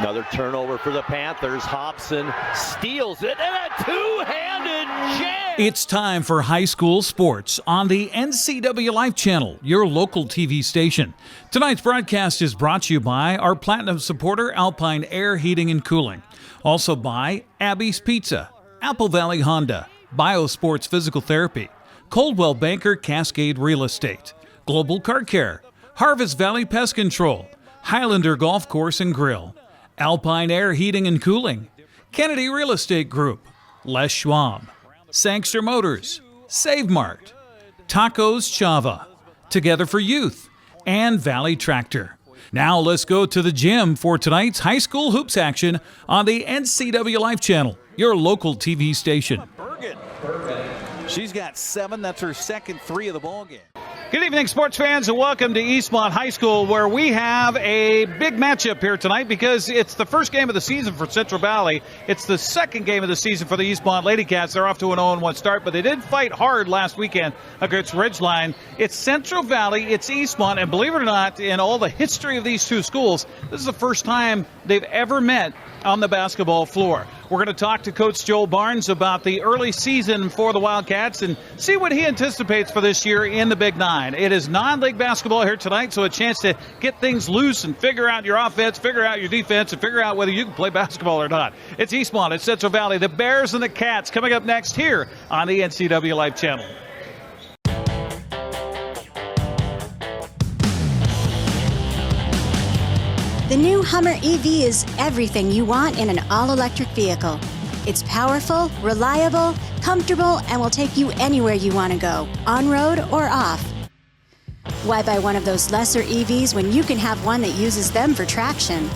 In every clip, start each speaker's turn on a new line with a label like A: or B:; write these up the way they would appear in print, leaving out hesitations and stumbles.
A: Another turnover for the Panthers. Hobson steals it, and a two-handed jam.
B: It's time for high school sports on the NCWLIFE Channel, your local TV station. Tonight's broadcast is brought to you by our Platinum supporter, Alpine Air Heating and Cooling. Also by Abby's Pizza, Apple Valley Honda, Biosports Physical Therapy, Coldwell Banker Cascade Real Estate, Global Car Care, Harvest Valley Pest Control, Highlander Golf Course and Grill, Alpine Air Heating and Cooling, Kennedy Real Estate Group, Les Schwab, Sangster Motors, Save Mart, Tacos Chava, Together for Youth, and Valley Tractor. Now let's go to the gym for tonight's high school hoops action on the NCWLIFE Channel, your local TV station.
C: Bergen. She's got 7. That's her second 3 of the ball game.
D: Good evening, sports fans, and welcome to Eastmont High School, where we have a big matchup here tonight because it's the first game of the season for Central Valley. It's the second game of the season for the Eastmont Lady Cats. They're off to an 0-1 start, but they did fight hard last weekend against Ridgeline. It's Central Valley, it's Eastmont, and believe it or not, in all the history of these two schools, this is the first time they've ever met on the basketball floor. We're going to talk to Coach Joel Barnes about the early season for the Wildcats and see what he anticipates for this year in the Big Nine. It is non-league basketball here tonight, so a chance to get things loose and figure out your offense, figure out your defense, and figure out whether you can play basketball or not. It's Eastmont, it's Central Valley, the Bears and the Cats coming up next here on the NCWLIFE Channel.
E: The new Hummer EV is everything you want in an all-electric vehicle. It's powerful, reliable, comfortable, and will take you anywhere you want to go, on-road or off. Why buy one of those lesser EVs when you can have one that uses them for traction?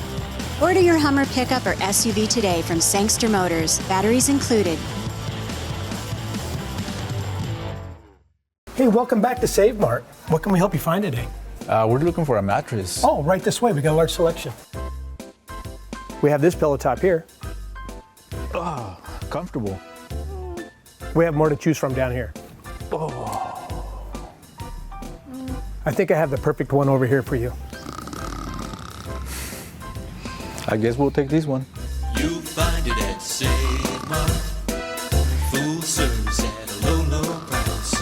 E: Order your Hummer pickup or SUV today from Sangster Motors, batteries included.
F: Hey, welcome back to Save Mart. What can we help you find today?
G: We're looking for a mattress.
F: Oh, right this way. We got a large selection. We have this pillow top here.
G: Oh, comfortable.
F: We have more to choose from down here.
G: Oh.
F: I think I have the perfect one over here for you.
G: I guess we'll take this one.
H: You'll find it at Save Mart. Full service at a low, low price.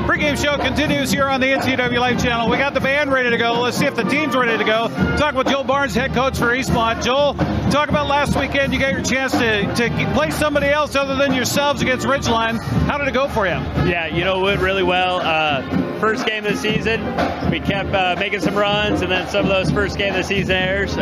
D: Pregame show continues here on the NCWLIFE Channel. We got the band ready to go. Let's see if the team's ready to go. Talk with Joel Barnes, head coach for Eastmont. Joel, talk about last weekend. You got your chance to play somebody else other than yourselves against Ridgeline. How did it go for you?
I: Yeah, it went really well. First game of the season, we kept making some runs, and then some of those first game of the season airs.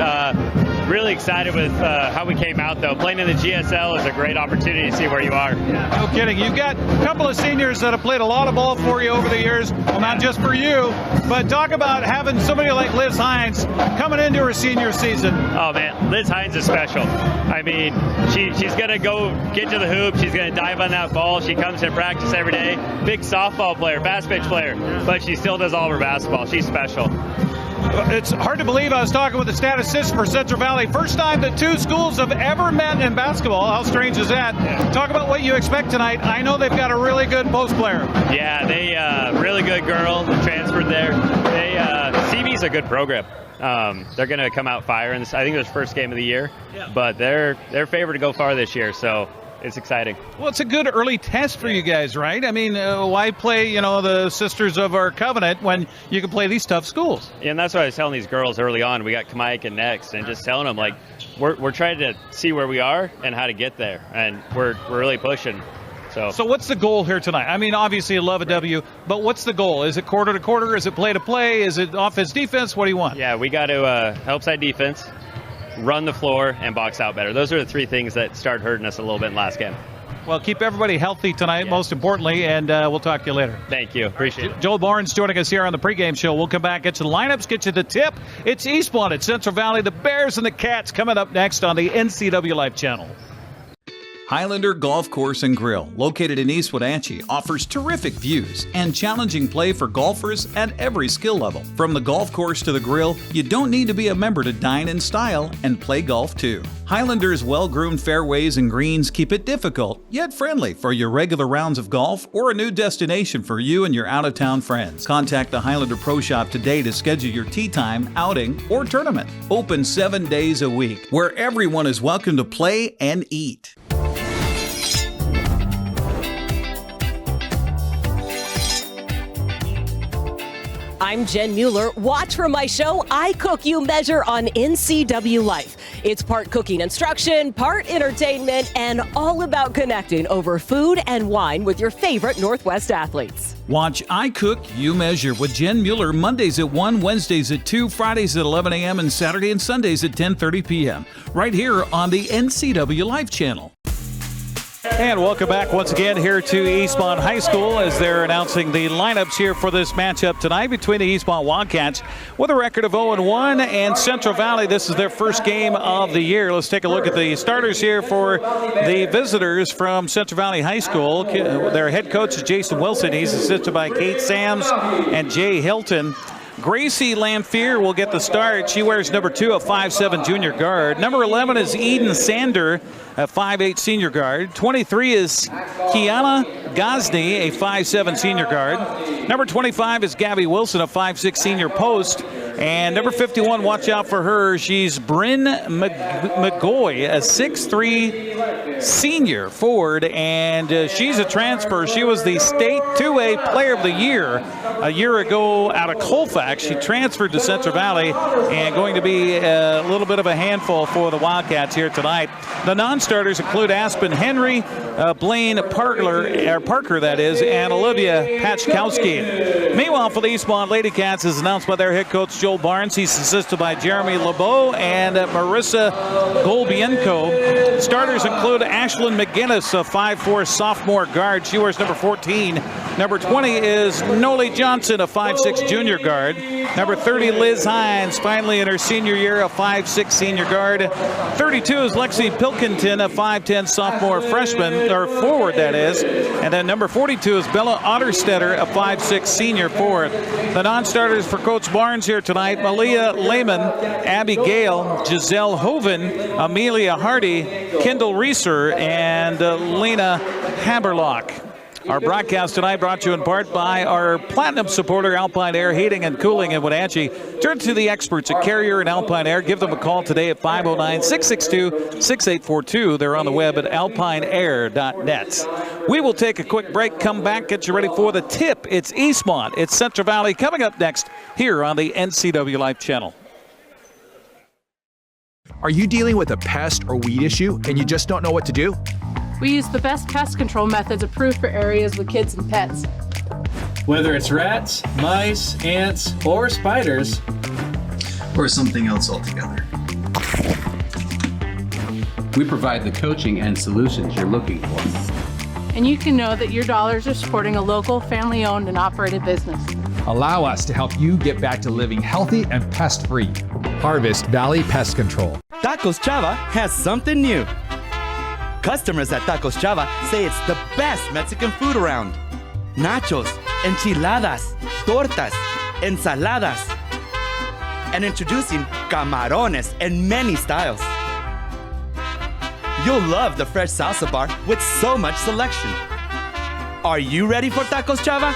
I: Really excited with how we came out, though. Playing in the GSL is a great opportunity to see where you are.
D: Yeah, no kidding. You've got a couple of seniors that have played a lot of ball for you over the years. Well, not just for you, but talk about having somebody like Liz Hines coming into her senior season.
I: Oh, man, Liz Hines is special. I mean, she's going to go get to the hoop. She's going to dive on that ball. She comes to practice every day. Big softball player, fast pitch player, but she still does all of her basketball. She's special.
D: It's hard to believe. I was talking with the statistician for Central Valley. First time that two schools have ever met in basketball. How strange is that? Yeah. Talk about what you expect tonight. I know they've got a really good post player.
I: Yeah, they really good girl transferred there. CV's a good program. They're going to come out firing. I think it was first game of the year, but they're favored to go far this year. So it's exciting.
D: Well, it's a good early test for you guys, right? I mean, why play, the Sisters of Our Covenant when you can play these tough schools?
I: Yeah, and that's what I was telling these girls early on. We got Kamaikan next, and just telling them, like, we're trying to see where we are and how to get there, and we're really pushing. So
D: what's the goal here tonight? I mean, obviously you love a W, but what's the goal? Is it quarter to quarter? Is it play to play? Is it offense, defense? What do you want?
I: Yeah, we got to help side defense, run the floor, and box out better. Those are the three things that started hurting us a little bit in last game.
D: Well, keep everybody healthy tonight, most importantly, and we'll talk to you later.
I: Thank you. Appreciate it.
D: Joel Barnes joining us here on the pregame show. We'll come back, get you the lineups, get you the tip. It's Eastmont at Central Valley, the Bears and the Cats coming up next on the NCWLIFE Channel.
B: Highlander Golf Course and Grill, located in East Wenatchee, offers terrific views and challenging play for golfers at every skill level. From the golf course to the grill, you don't need to be a member to dine in style and play golf too. Highlander's well-groomed fairways and greens keep it difficult, yet friendly for your regular rounds of golf or a new destination for you and your out-of-town friends. Contact the Highlander Pro Shop today to schedule your tee time, outing, or tournament. Open 7 days a week, where everyone is welcome to play and eat.
J: I'm Jen Mueller. Watch for my show, I Cook, You Measure on NCWLIFE. It's part cooking instruction, part entertainment, and all about connecting over food and wine with your favorite Northwest athletes.
B: Watch I Cook, You Measure with Jen Mueller Mondays at 1, Wednesdays at 2, Fridays at 11 a.m., and Saturday and Sundays at 10:30 p.m. right here on the NCWLIFE Channel.
D: And welcome back once again here to Eastmont High School as they're announcing the lineups here for this matchup tonight between the Eastmont Wildcats with a record of 0-1 and Central Valley. This is their first game of the year. Let's take a look at the starters here for the visitors from Central Valley High School. Their head coach is Jason Wilson. He's assisted by Kate Sams and Jay Hilton. Gracie Lamphere will get the start. She wears number 2, a 5'7" junior guard. Number 11 is Eden Sander, a 5'8" senior guard. 23 is Kiana Gosney, a 5'7" senior guard. Number 25 is Gabby Wilson, a 5'6" senior post. And number 51, watch out for her. She's Brynn McGaughy, a 6'3" senior forward, and she's a transfer. She was the state 2A player of the year a year ago out of Colfax. She transferred to Central Valley and going to be a little bit of a handful for the Wildcats here tonight. The non-starters include Aspen Henry, Blaine Parker, that is, and Olivia Pachkowski. Meanwhile, for the Eastmont Lady Cats, as announced by their head coach Joel Barnes, he's assisted by Jeremy LeBeau and Marissa Golbienko. Starters include Ashlyn McGinnis, a 5'4" sophomore guard. She wears number 14. Number 20 is Noli Johnson, a 5'6" junior guard. Number 30, Liz Hines, finally in her senior year, a 5'6" senior guard. 32 is Lexi Pilkington, a 5'10" sophomore freshman, or forward that is. And then number 42 is Bella Otterstetter, a 5'6" senior forward. The non-starters for Coach Barnes here tonight: Malia Lehman, Abby Gale, Giselle Hoven, Amelia Hardy, Kendall Reeser, and Lena Haberlock. Our broadcast tonight brought to you in part by our platinum supporter, Alpine Air Heating and Cooling in Wenatchee. Turn to the experts at Carrier and Alpine Air. Give them a call today at 509-662-6842. They're on the web at alpineair.net. We will take a quick break, come back, get you ready for the tip. It's Eastmont, it's Central Valley, coming up next here on the NCWLIFE Channel.
K: Are you dealing with a pest or weed issue and you just don't know what to do?
L: We use the best pest control methods approved for areas with kids and pets.
M: Whether it's rats, mice, ants, or spiders,
N: or something else altogether, we provide the coaching and solutions you're looking for.
L: And you can know that your dollars are supporting a local, family-owned and operated business.
K: Allow us to help you get back to living healthy and pest-free. Harvest Valley Pest Control.
O: Tacos Chava has something new. Customers at Tacos Chava say it's the best Mexican food around. Nachos, enchiladas, tortas, ensaladas, and introducing camarones in many styles. You'll love the fresh salsa bar with so much selection. Are you ready for Tacos Chava?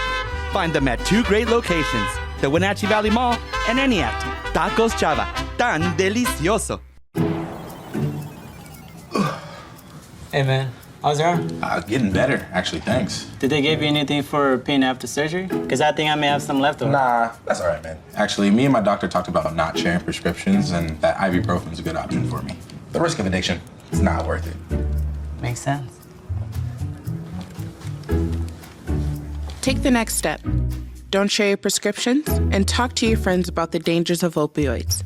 O: Find them at 2 great locations, the Wenatchee Valley Mall and Eniac. Tacos Chava, tan delicioso.
P: Hey man, how's your arm?
Q: Getting better, actually, thanks.
P: Did they give you anything for pain after surgery? Because I think I may have some left over.
Q: Nah, that's all right, man. Actually, me and my doctor talked about not sharing prescriptions, and that ibuprofen is a good option for me. The risk of addiction is not worth it.
P: Makes sense.
R: Take the next step. Don't share your prescriptions and talk to your friends about the dangers of opioids.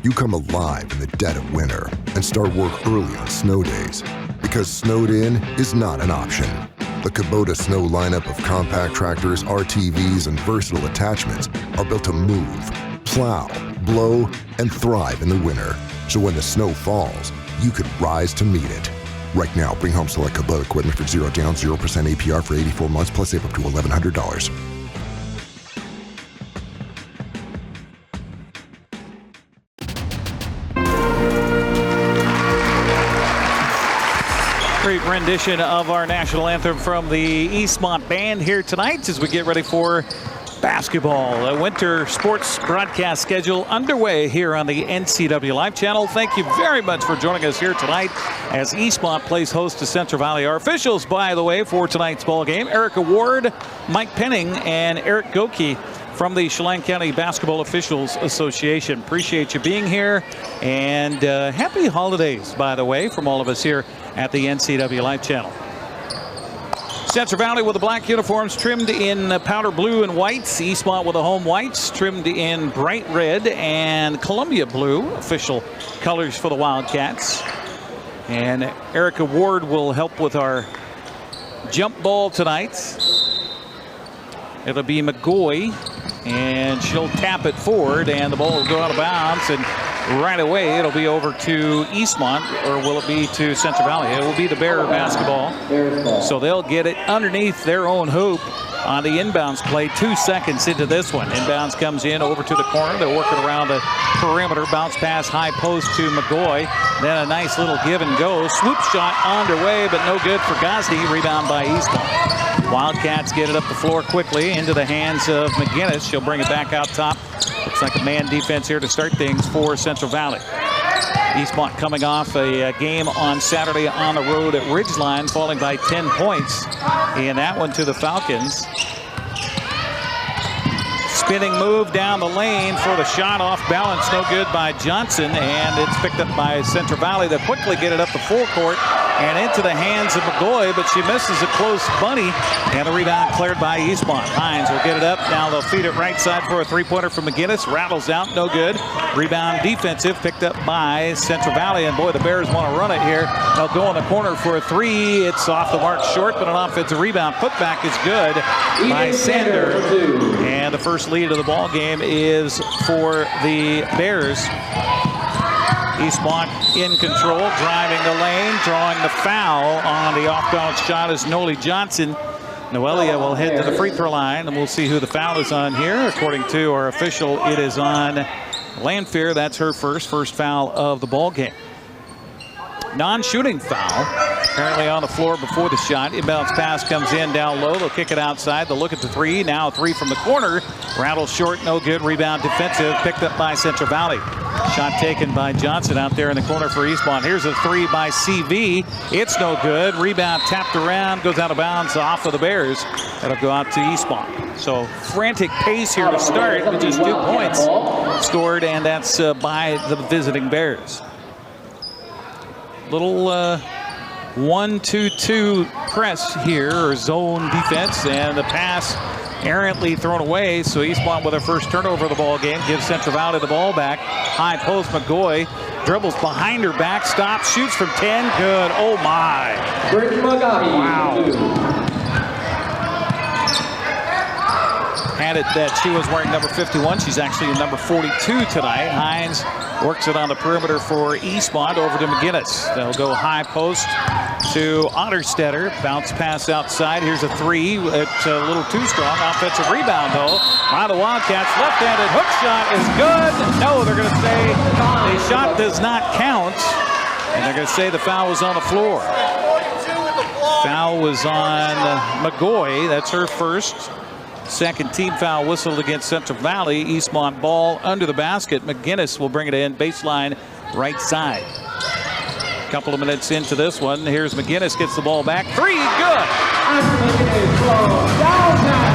S: You come alive in the dead of winter and start work early on snow days because snowed in is not an option. The Kubota Snow lineup of compact tractors, RTVs, and versatile attachments are built to move, plow, blow, and thrive in the winter. So when the snow falls, you could rise to meet it. Right now, bring home select Kubota equipment for 0 down, 0% APR for 84 months, plus save up to $1,100.
D: Great rendition of our national anthem from the Eastmont band here tonight as we get ready for basketball. A winter sports broadcast schedule underway here on the NCWLIFE Channel. Thank you very much for joining us here tonight as Eastmont plays host to Central Valley. Our officials, by the way, for tonight's ball game, Erica Ward, Mike Penning, and Eric Goki from the Chelan County Basketball Officials Association. Appreciate you being here, and happy holidays, by the way, from all of us here at the NCWLIFE Channel. Central Valley with the black uniforms trimmed in powder blue and whites. Eastmont with the home whites trimmed in bright red and Columbia blue, official colors for the Wildcats. And Erica Ward will help with our jump ball tonight. It'll be McGaughy, and she'll tap it forward, and the ball will go out of bounds, and right away it'll be over to Eastmont, or will it be to Central Valley? It will be the Bear basketball. So they'll get it underneath their own hoop on the inbounds play. 2 seconds into this one. Inbounds comes in over to the corner. They're working around the perimeter. Bounce pass high post to McGaughy. Then a nice little give and go. Swoop shot underway, but no good for Gosney. Rebound by Eastmont. Wildcats get it up the floor quickly into the hands of McGinnis. She'll bring it back out top. Looks like a man defense here to start things for Central Valley. Eastmont coming off a game on Saturday on the road at Ridgeline, falling by 10 points in that one to the Falcons. Spinning move down the lane for the shot, off balance, no good by Johnson, and it's picked up by Central Valley. They quickly get it up the full court and into the hands of McGaughy, but she misses a close bunny, and the rebound cleared by Eastmont. Hines will get it up. Now they'll feed it right side for a three-pointer from McGinnis. Rattles out, no good. Rebound defensive, picked up by Central Valley, and boy, the Bears want to run it here. They'll go in the corner for a three. It's off the mark short, but an offensive rebound. Putback is good by Sander, and the first lead of the ball game is for the Bears. Eastmont in control, driving the lane, drawing the foul on the off-balance shot is Noli Johnson. Noelia will head to the free throw line, and we'll see who the foul is on here. According to our official, it is on Lanfear. That's her first foul of the ball game. Non-shooting foul. Currently on the floor before the shot. Inbounds pass comes in down low. They'll kick it outside. They'll look at the three. Now a three from the corner. Rattles short, no good. Rebound defensive. Picked up by Central Valley. Shot taken by Johnson out there in the corner for Eastmont. Here's a three by CV. It's no good. Rebound tapped around. Goes out of bounds off of the Bears. That'll go out to Eastmont. So frantic pace here to start with just 2 points scored, and that's by the visiting Bears. Little 1-2-2 press here, or zone defense, and the pass errantly thrown away. So Eastmont with their first turnover of the ball game gives Central Valley the ball back. High post, McGaughy dribbles behind her back, stops, shoots from 10, good. Oh my!
T: Brynn McGaughy.
D: Wow. Had it that she was wearing number 51. She's actually in number 42 tonight. Hines works it on the perimeter for Eastmont over to McGinnis. They'll go high post to Otterstetter. Bounce pass outside. Here's a three. It's a little too strong. Offensive rebound, though, by the Wildcats. Left-handed hook shot is good. No, they're going to say the shot does not count. And they're going to say the foul was on the floor. Foul was on McGaughy. That's her first. Second team foul whistled against Central Valley. Eastmont ball under the basket. McGinnis will bring it in baseline right side. A couple of minutes into this one. Here's McGinnis, gets the ball back. Three, good.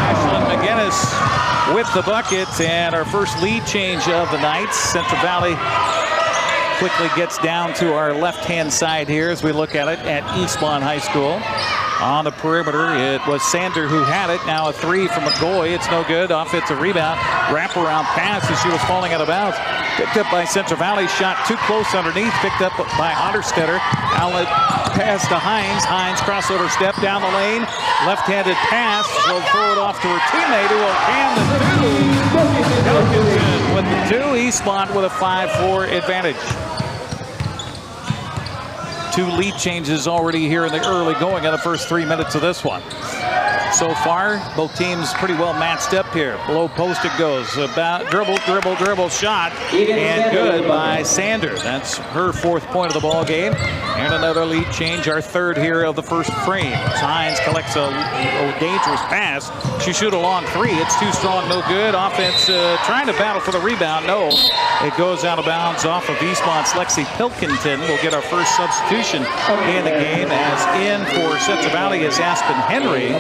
D: Ashlyn McGinnis with the bucket, and our first lead change of the night. Central Valley quickly gets down to our left-hand side here as we look at it at Eastmont High School. On the perimeter, it was Sander who had it. Now a three from McGaughy. It's no good. Offensive rebound. Wraparound pass as she was falling out of bounds. Picked up by Central Valley. Shot too close underneath. Picked up by Otterstetter. Outlet pass to Hines. Hines crossover step down the lane. Left-handed pass. She'll throw it off to her teammate who will can the two. With the two, Eastmont with a 5-4 advantage. 2 lead changes already here in the early going in the first 3 minutes of this one. So far, both teams pretty well matched up here. Below post it goes. About dribble, shot, and good by Sander. That's her 4th point of the ball game. And another lead change, our 3rd here of the first frame. Hines collects a dangerous pass. She shoot a long 3. It's too strong, no good. Offense trying to battle for the rebound. No, it goes out of bounds off of Eastmont's Lexi Pilkington. We'll get our first substitution in the game, as in for Central Valley is Aspen Henry.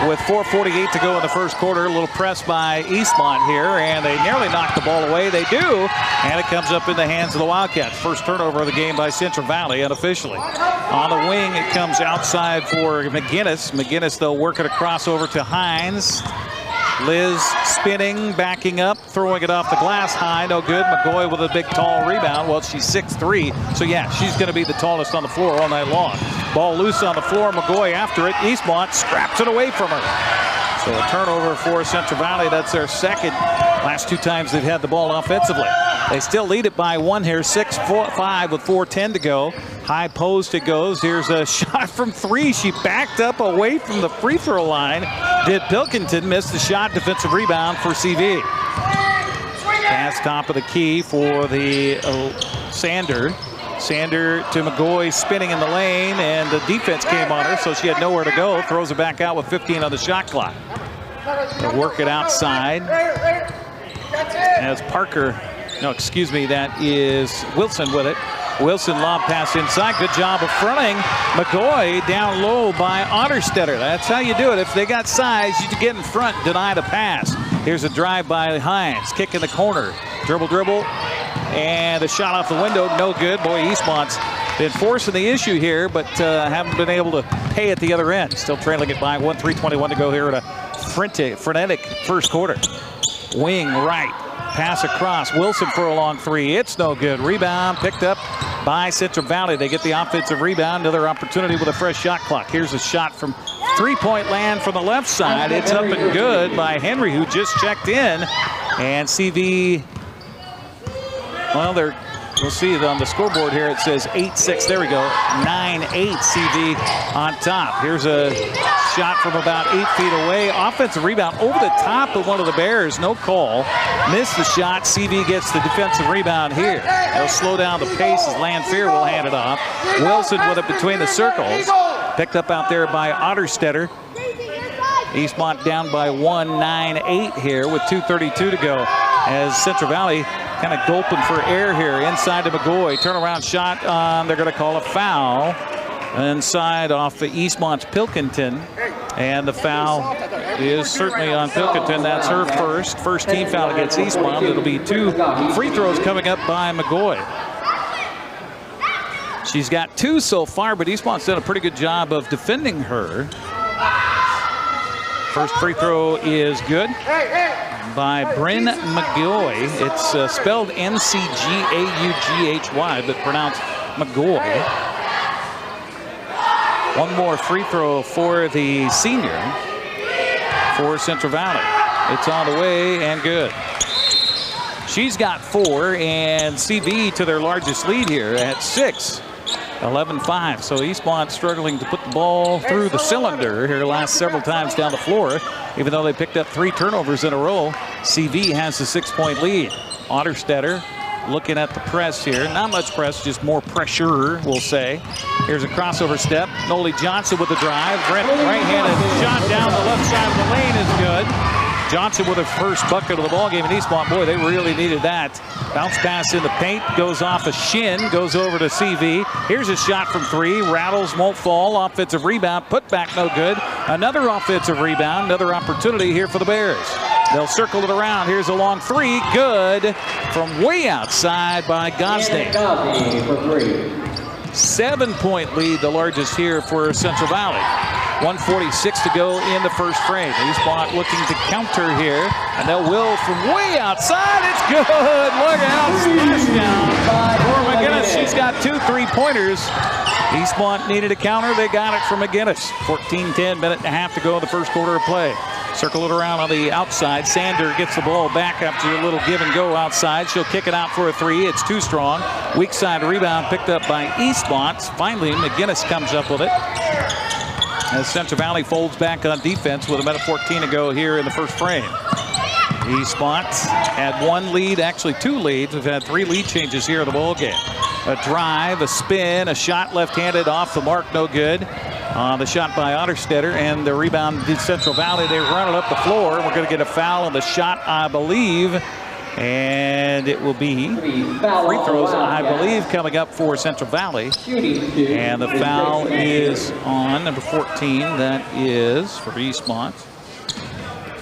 D: With 4:48 to go in the first quarter, a little press by Eastmont here, and they nearly knock the ball away. They do, and it comes up in the hands of the Wildcats. First turnover of the game by Central Valley, unofficially. On the wing, it comes outside for McGinnis. McGinnis, they'll work it across over to Hines. Liz spinning, backing up, throwing it off the glass high, no good. McGaughy with a big, tall rebound. Well, she's 6'3", so yeah, she's going to be the tallest on the floor all night long. Ball loose on the floor, McGaughy after it. Eastmont scraps it away from her. So a turnover for Central Valley. That's their 2nd. Last 2 times they've had the ball offensively. They still lead it by 1 here, 6-5 with 4:10 to go. High post it goes. Here's a shot from 3. She backed up away from the free throw line. Did Pilkington miss the shot? Defensive rebound for CV. Pass top of the key for the Sander. Sander to McGaughy, spinning in the lane, and the defense came on her, so she had nowhere to go. Throws it back out with 15 on the shot clock. They'll work it outside. As Parker, no, excuse me, that is Wilson with it. Wilson lob pass inside. Good job of fronting. McGaughy down low by Otterstetter. That's how you do it. If they got size, you get in front, deny the pass. Here's a drive by Hines. Kick in the corner. Dribble. And the shot off the window, no good. Boy, Eastmont's been forcing the issue here, but haven't been able to pay at the other end. Still trailing it by 1, 3:21 to go here at a frenetic first quarter. Wing right. Pass across. Wilson for a long 3. It's no good. Rebound picked up by Central Valley. They get the offensive rebound. Another opportunity with a fresh shot clock. Here's a shot from 3-point land from the left side. It's up and good by Henry, who just checked in. And CV, well, we'll see it on the scoreboard here. It says 8-6. There we go. 9-8 CV on top. Here's a shot from about 8 feet away. Offensive rebound over the top of one of the Bears. No call. Missed the shot. CV gets the defensive rebound here. They'll slow down the pace as Lanphier will hand it off. Wilson with it between the circles. Picked up out there by Otterstetter. Eastmont down by 1, 9-8 here with 2:32 to go. As Central Valley kind of gulping for air here. Inside to McGaughy. Turnaround shot. They're going to call a foul. Inside off the Eastmont's Pilkington. And the foul is certainly on Pilkington. That's her first team foul against Eastmont. It'll be 2 free throws coming up by McGaughy. She's got 2 so far, but Eastmont's done a pretty good job of defending her. First free throw is good by Brynn McGaughy. It's spelled McGaughy, but pronounced McGaughy. One more free throw for the senior for Central Valley. It's on the way and good. She's got 4, and CV to their largest lead here at 6. 11-5. So Eastmont struggling to put the ball through the cylinder here last several times down the floor. Even though they picked up 3 turnovers in a row, CV has a 6-point lead. Otterstetter looking at the press here. Not much press, just more pressure, we'll say. Here's a crossover step. Noli Johnson with the drive. Brent right-handed shot down the left side of the lane is good. Johnson with her first bucket of the ballgame in Eastmont. Boy, they really needed that. Bounce pass in the paint, goes off a shin, goes over to CV. Here's a shot from 3, rattles, won't fall. Offensive rebound, put back, no good. Another offensive rebound, another opportunity here for the Bears. They'll circle it around. Here's a long 3, good from way outside by Gosney. 7-point lead, the largest here for Central Valley. 1:46 to go in the first frame. Eastmont looking to counter here, and they'll will from way outside. It's good. Look out, splashdown for McGinnis. She's got 2 3-pointers. Eastmont needed a counter. They got it from McGinnis. 14-10, minute and a half to go in the first quarter of play. Circle it around on the outside. Sander gets the ball back after a little give and go outside. She'll kick it out for a three. It's too strong. Weak side rebound picked up by Eastmont. Finally, McGinnis comes up with it. As Central Valley folds back on defense with a minute 14 to go here in the first frame. Eastmont had one lead, actually two leads. We've had three lead changes here in the ball game. A drive, a spin, a shot left-handed off the mark, no good. The shot by Otterstetter, and the rebound to Central Valley. They run it up the floor. We're going to get a foul on the shot, I believe. And it will be free throws, I believe, coming up for Central Valley. And the foul is on number 14. That is for Eastmont.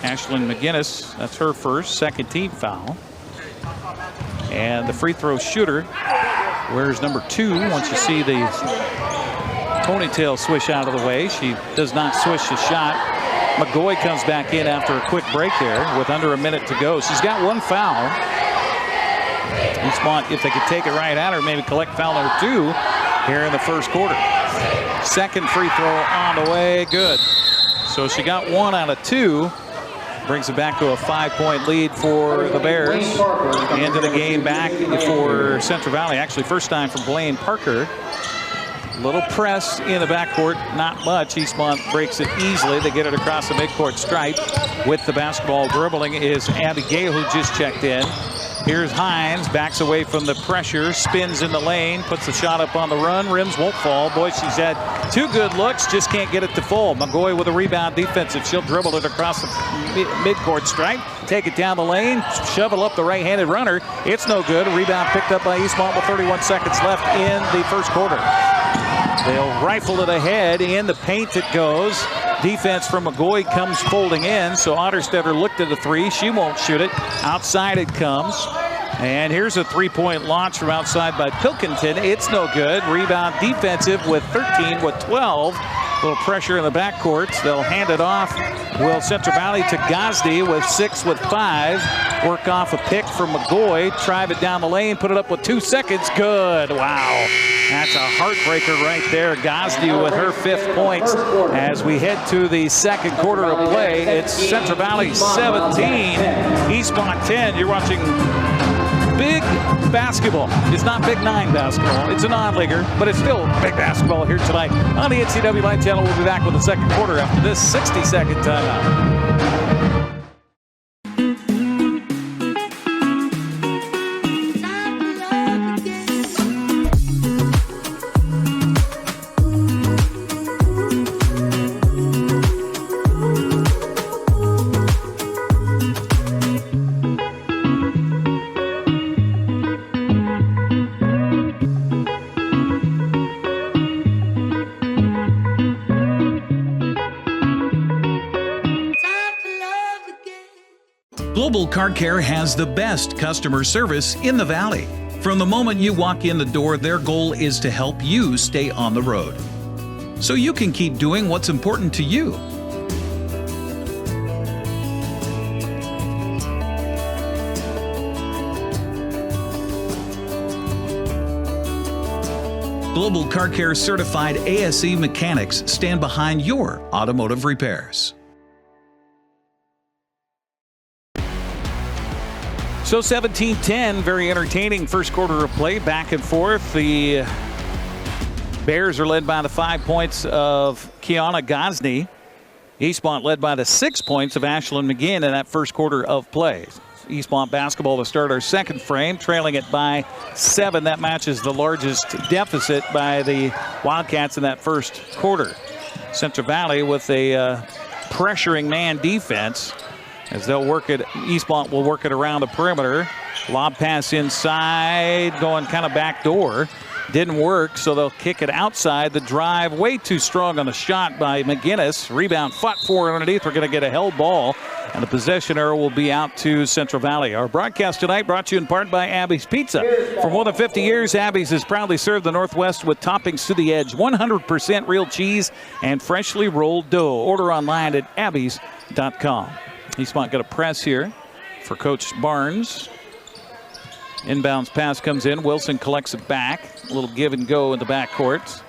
D: Ashlyn McGinnis, that's her first, second team foul. And the free throw shooter wears number 2. Once you see the ponytail swish out of the way, she does not swish the shot. McGaughy comes back in after a quick break there with under a minute to go. She's got one foul. Eastmont, if they could take it right at her, maybe collect foul number 2 here in the first quarter. Second free throw on the way, good. So she got 1 out of 2. Brings it back to a 5-point lead for the Bears. Into the game back for Central Valley. Actually, first time for Blaine Parker. Little press in the backcourt, not much. Eastmont breaks it easily. They get it across the midcourt stripe. With the basketball dribbling is Abby Gale, who just checked in. Here's Hines, backs away from the pressure, spins in the lane, puts the shot up on the run. Rims won't fall. Boy, she's had 2 good looks, just can't get it to fall. McGaughy with a rebound defensive. She'll dribble it across the midcourt stripe, take it down the lane, shovel up the right-handed runner. It's no good. A rebound picked up by Eastmont with 31 seconds left in the first quarter. They'll rifle it ahead. In the paint it goes. Defense from McGaughy comes folding in, so Otterstetter looked at the 3. She won't shoot it. Outside it comes. And here's a 3-point launch from outside by Pilkington. It's no good. Rebound defensive with 13 with 12. A little pressure in the backcourts. They'll hand it off. Will Central Valley to Gosney with 6 with 5. Work off a pick from McGaughy. Drive it down the lane. Put it up with 2 seconds. Good. Wow. That's a heartbreaker right there. Gosney with her 5th point. As we head to the second quarter of play, it's Central Valley 17, Eastmont 10. You're watching big basketball. It's not Big 9 basketball. It's a non-leaguer, but it's still big basketball here tonight on the NCWLIFE Channel. We'll be back with the second quarter after this 60-second timeout.
B: Global Car Care has the best customer service in the Valley. From the moment you walk in the door, their goal is to help you stay on the road, so you can keep doing what's important to you. Global Car Care certified ASE mechanics stand behind your automotive repairs.
D: So 17-10, very entertaining first quarter of play, back and forth. The Bears are led by the 5 points of Kiana Gosney. Eastmont led by the 6 points of Ashlyn McGinn in that first quarter of play. Eastmont basketball to start our second frame, trailing it by 7. That matches the largest deficit by the Wildcats in that first quarter. Central Valley with a pressuring man defense. As they'll work it, Eastmont will work it around the perimeter. Lob pass inside, going kind of backdoor. Didn't work, so they'll kick it outside. The drive way too strong on the shot by McGinnis. Rebound fought for underneath. We're going to get a held ball, and the possession arrow will be out to Central Valley. Our broadcast tonight brought to you in part by Abby's Pizza. For more than 50 years, Abby's has proudly served the Northwest with toppings to the edge, 100% real cheese, and freshly rolled dough. Order online at abbys.com. Eastmont got a press here for Coach Barnes. Inbounds pass comes in. Wilson collects it back. A little give and go in the backcourt.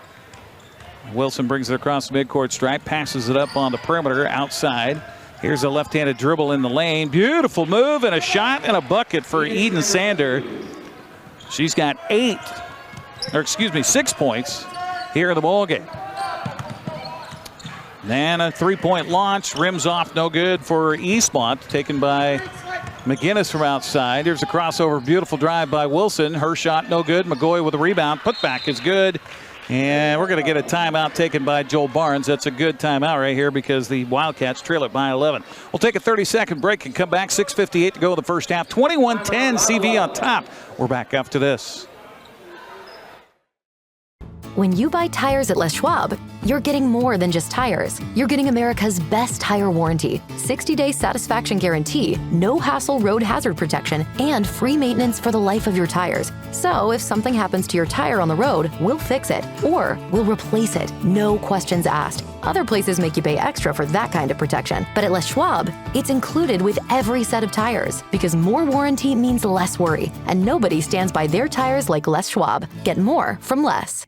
D: Wilson brings it across the midcourt stripe, passes it up on the perimeter outside. Here's a left-handed dribble in the lane. Beautiful move and a shot and a bucket for Eden Sander. She's got 6 points here in the ballgame. Then a three-point launch, rims off, no good for Eastmont, taken by McGinnis from outside. Here's a crossover, beautiful drive by Wilson. Her shot, no good. McGaughy with a rebound. Putback is good. And we're going to get a timeout taken by Joel Barnes. That's a good timeout right here because the Wildcats trail it by 11. We'll take a 30-second break and come back. 6:58 to go in the first half. 21-10 CV on top. We're back after this.
T: When you buy tires at Les Schwab, you're getting more than just tires. You're getting America's best tire warranty, 60-day satisfaction guarantee, no hassle road hazard protection, and free maintenance for the life of your tires. So if something happens to your tire on the road, we'll fix it, or we'll replace it, no questions asked. Other places make you pay extra for that kind of protection, but at Les Schwab, it's included with every set of tires, because more warranty means less worry, and nobody stands by their tires like Les Schwab. Get more from Les.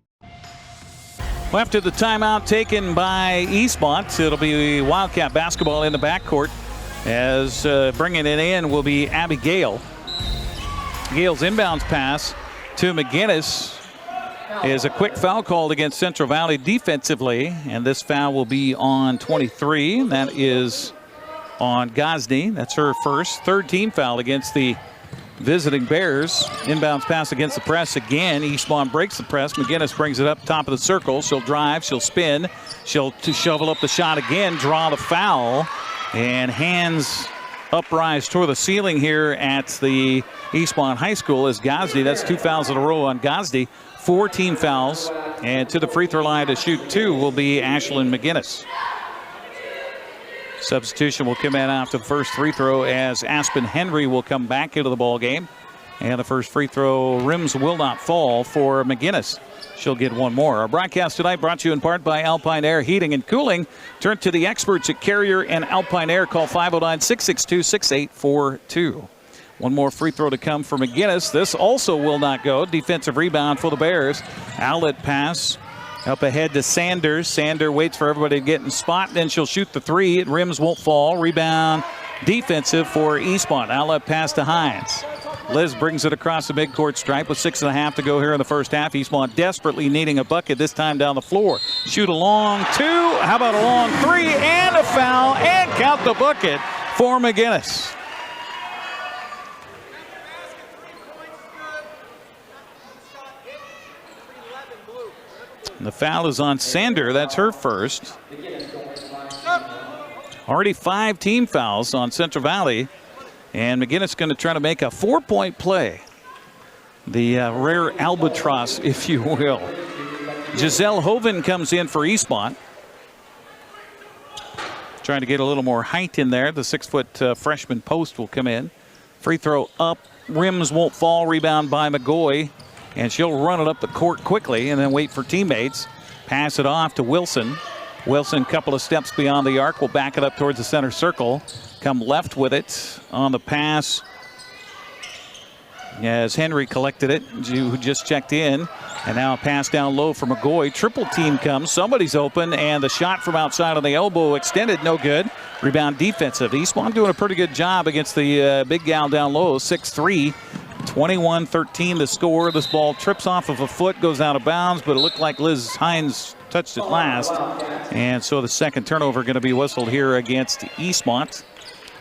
D: After the timeout taken by Eastmont, it'll be Wildcat basketball in the backcourt. As bringing it in will be Abby Gale. Gale's inbounds pass to McGinnis is a quick foul called against Central Valley defensively, and this foul will be on 23. That is on Gosney. That's her first. Third team foul against the visiting Bears. Inbounds pass against the press again. Eastmont breaks the press. McGinnis brings it up top of the circle. She'll drive. She'll spin. She'll shovel up the shot again. Draw the foul. And hands uprise toward the ceiling here at the Eastmont High School as Gosney. That's 2 fouls in a row on Gosney. 4 team fouls. And to the free throw line to shoot 2 will be Ashlyn McGinnis. Substitution will come in after the first free throw as Aspen Henry will come back into the ball game. And the first free throw rims will not fall for McGinnis. She'll get one more. Our broadcast tonight brought to you in part by Alpine Air Heating and Cooling. Turn to the experts at Carrier and Alpine Air. Call 509-662-6842. One more free throw to come for McGinnis. This also will not go. Defensive rebound for the Bears. Outlet pass. Up ahead to Sanders. Sander waits for everybody to get in spot. Then she'll shoot the three. Rims won't fall. Rebound defensive for Eastmont. Outlet pass to Hines. Liz brings it across the midcourt stripe with 6.5 to go here in the first half. Eastmont desperately needing a bucket, this time down the floor. Shoot a long 2. How about a long 3 and a foul, and count the bucket for McGinnis. The foul is on Sander. That's her first. Already 5 team fouls on Central Valley. And McGinnis going to try to make a 4-point play. The rare albatross, if you will. Giselle Hoven comes in for Eastmont. Trying to get a little more height in there. The 6-foot freshman post will come in. Free throw up. Rims won't fall. Rebound by McGaughy. And she'll run it up the court quickly and then wait for teammates. Pass it off to Wilson. Wilson, couple of steps beyond the arc, will back it up towards the center circle. Come left with it on the pass as Henry collected it, who just checked in. And now a pass down low for McGaughy. Triple team comes. Somebody's open, and the shot from outside on the elbow extended, no good. Rebound defensive. Eastmont doing a pretty good job against the big gal down low, 6'3". 21-13 the score. This ball trips off of a foot, goes out of bounds, but it looked like Liz Hines touched it last. And so the second turnover going to be whistled here against Eastmont.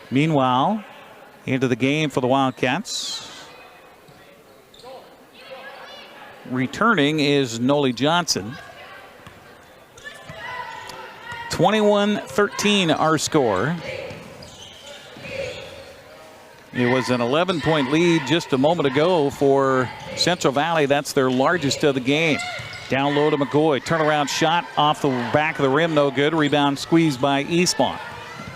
D: Meanwhile, into the game for the Wildcats. Returning is Noli Johnson. 21-13 our score. It was an 11-point lead just a moment ago for Central Valley. That's their largest of the game. Down low to McGaughy. Turnaround shot off the back of the rim, no good. Rebound squeezed by Eastmont.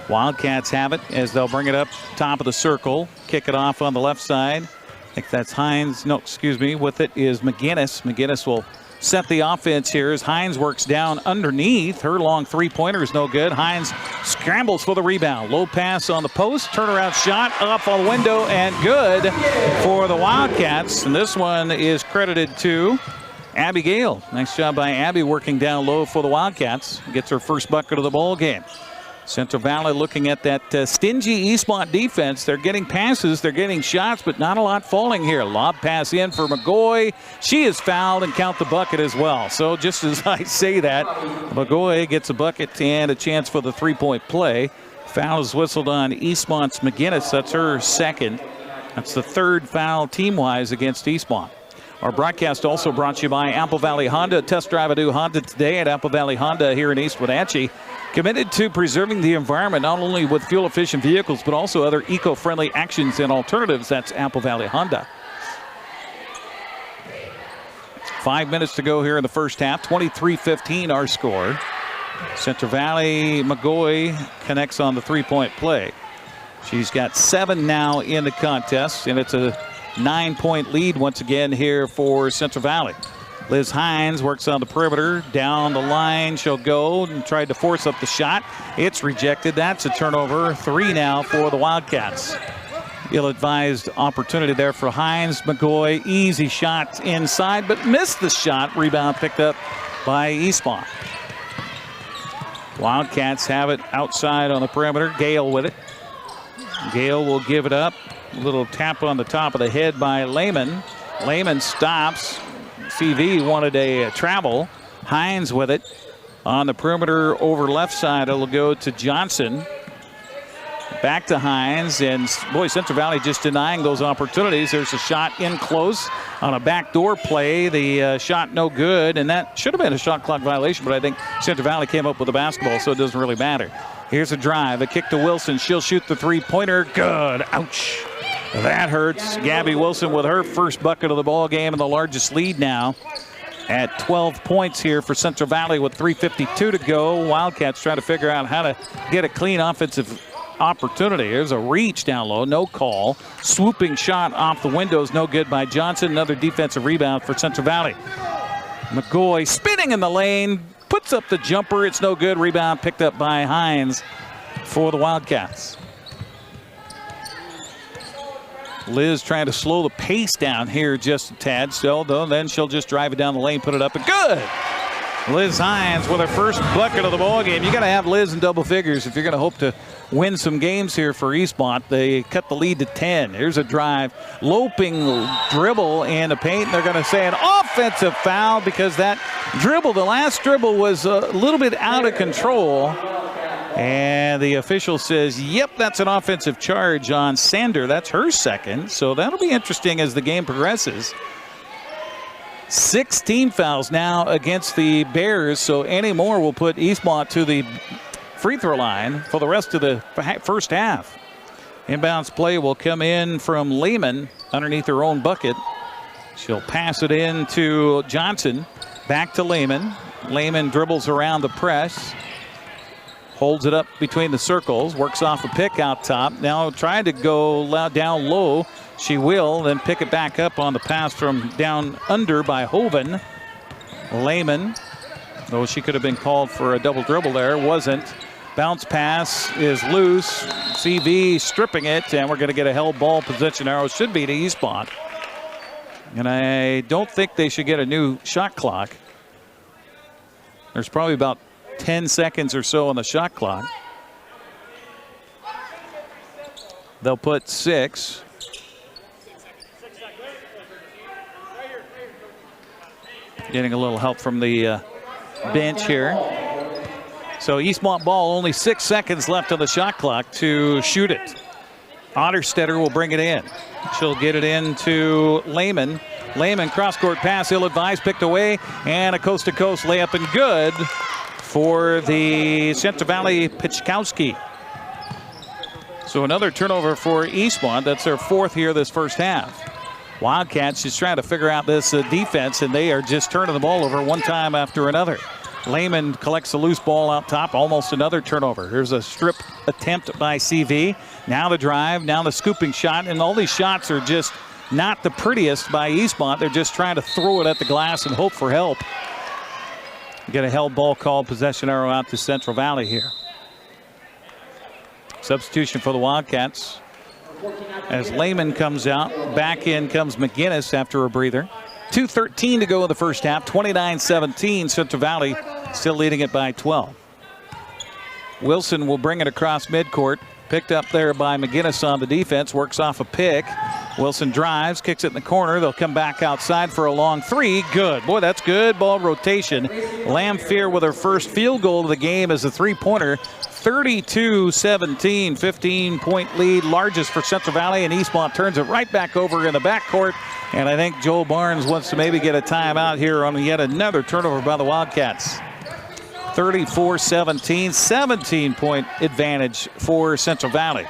D: Wildcats have it as they'll bring it up top of the circle. Kick it off on the left side. I think that's Hines. No, excuse me. With it is McGinnis. McGinnis will set the offense here as Hines works down underneath. Her long three-pointer is no good. Hines scrambles for the rebound. Low pass on the post. Turnaround shot up on the window and good for the Wildcats. And this one is credited to Abby Gale. Nice job by Abby working down low for the Wildcats. Gets her first bucket of the ball game. Central Valley looking at that stingy Eastmont defense. They're getting passes, they're getting shots, but not a lot falling here. Lob pass in for McGaughy. She is fouled and count the bucket as well. So just as I say that, McGaughy gets a bucket and a chance for the three-point play. Foul is whistled on Eastmont's McGinnis. That's her second. That's the third foul team-wise against Eastmont. Our broadcast also brought to you by Apple Valley Honda. Test drive a new Honda today at Apple Valley Honda here in East Wenatchee. Committed to preserving the environment, not only with fuel-efficient vehicles, but also other eco-friendly actions and alternatives. That's Apple Valley Honda. 5 minutes to go here in the first half. 23-15 our score. Central Valley, McGaughy connects on the three-point play. She's got 7 now in the contest, and it's a 9-point lead once again here for Central Valley. Liz Hines works on the perimeter. Down the line she'll go and tried to force up the shot. It's rejected. That's a turnover. 3 now for the Wildcats. Ill-advised opportunity there for Hines. McGaughy, easy shot inside, but missed the shot. Rebound picked up by Eastmont. Wildcats have it outside on the perimeter. Gale with it. Gale will give it up. A little tap on the top of the head by Lehman. Lehman stops. CV wanted a travel. Hines with it. On the perimeter over left side, it'll go to Johnson. Back to Hines, and boy, Central Valley just denying those opportunities. There's a shot in close on a backdoor play. The shot no good, and that should have been a shot clock violation, but I think Central Valley came up with the basketball, so it doesn't really matter. Here's a drive, a kick to Wilson. She'll shoot the three-pointer. Good. Ouch. That hurts. Gabby Wilson with her first bucket of the ball game and the largest lead now at 12 points here for Central Valley with 3:52 to go. Wildcats trying to figure out how to get a clean offensive opportunity. There's a reach down low, no call. Swooping shot off the windows, no good by Johnson. Another defensive rebound for Central Valley. McGaughy spinning in the lane, puts up the jumper. It's no good. Rebound picked up by Hines for the Wildcats. Liz trying to slow the pace down here just a tad. So then she'll just drive it down the lane, put it up, and good. Liz Hines with her first bucket of the ball game. You got to have Liz in double figures if you're going to hope to win some games here for Eastmont. They cut the lead to 10. Here's a drive, loping dribble in the paint. They're going to say an offensive foul because that dribble, the last dribble, was a little bit out of control. And the official says, yep, that's an offensive charge on Sander. That's her second. So that'll be interesting as the game progresses. 16 fouls now against the Bears, so any more will put Eastmont to the free throw line for the rest of the first half. Inbounds play will come in from Lehman underneath her own bucket. She'll pass it in to Johnson. Back to Lehman. Lehman dribbles around the press. Holds it up between the circles. Works off a pick out top. Now trying to go down low. She will then pick it back up on the pass from down under by Hoven. Lehman, though she could have been called for a double dribble there, wasn't. Bounce pass is loose. CV stripping it, and we're going to get a held ball possession arrow. Should be to Eastmont. And I don't think they should get a new shot clock. There's probably about 10 seconds or so on the shot clock. They'll put 6. Getting a little help from the bench here. So Eastmont ball, only 6 seconds left on the shot clock to shoot it. Otterstetter will bring it in. She'll get it into Lehman. Lehman cross-court pass, ill-advised, picked away, and a coast-to-coast layup and good for the Central Valley Pichkowski. So another turnover for Eastmont. That's their 4th here this first half. Wildcats just trying to figure out this defense, and they are just turning the ball over one time after another. Lehman collects a loose ball out top, almost another turnover. Here's a strip attempt by CV. Now the drive, now the scooping shot, and all these shots are just not the prettiest by Eastmont. They're just trying to throw it at the glass and hope for help. Get a held ball call, possession arrow out to Central Valley here. Substitution for the Wildcats. As Lehman comes out, back in comes McGinnis after a breather. 2:13 to go in the first half, 29-17. Central Valley still leading it by 12. Wilson will bring it across midcourt. Picked up there by McGinnis on the defense. Works off a pick. Wilson drives, kicks it in the corner. They'll come back outside for a long three. Good. Boy, that's good ball rotation. Lamphere with her first field goal of the game as a three-pointer. 32-17, 15-point lead, largest for Central Valley, and Eastmont turns it right back over in the backcourt. And I think Joel Barnes wants to maybe get a timeout here on yet another turnover by the Wildcats. 34-17, 17-point advantage for Central Valley.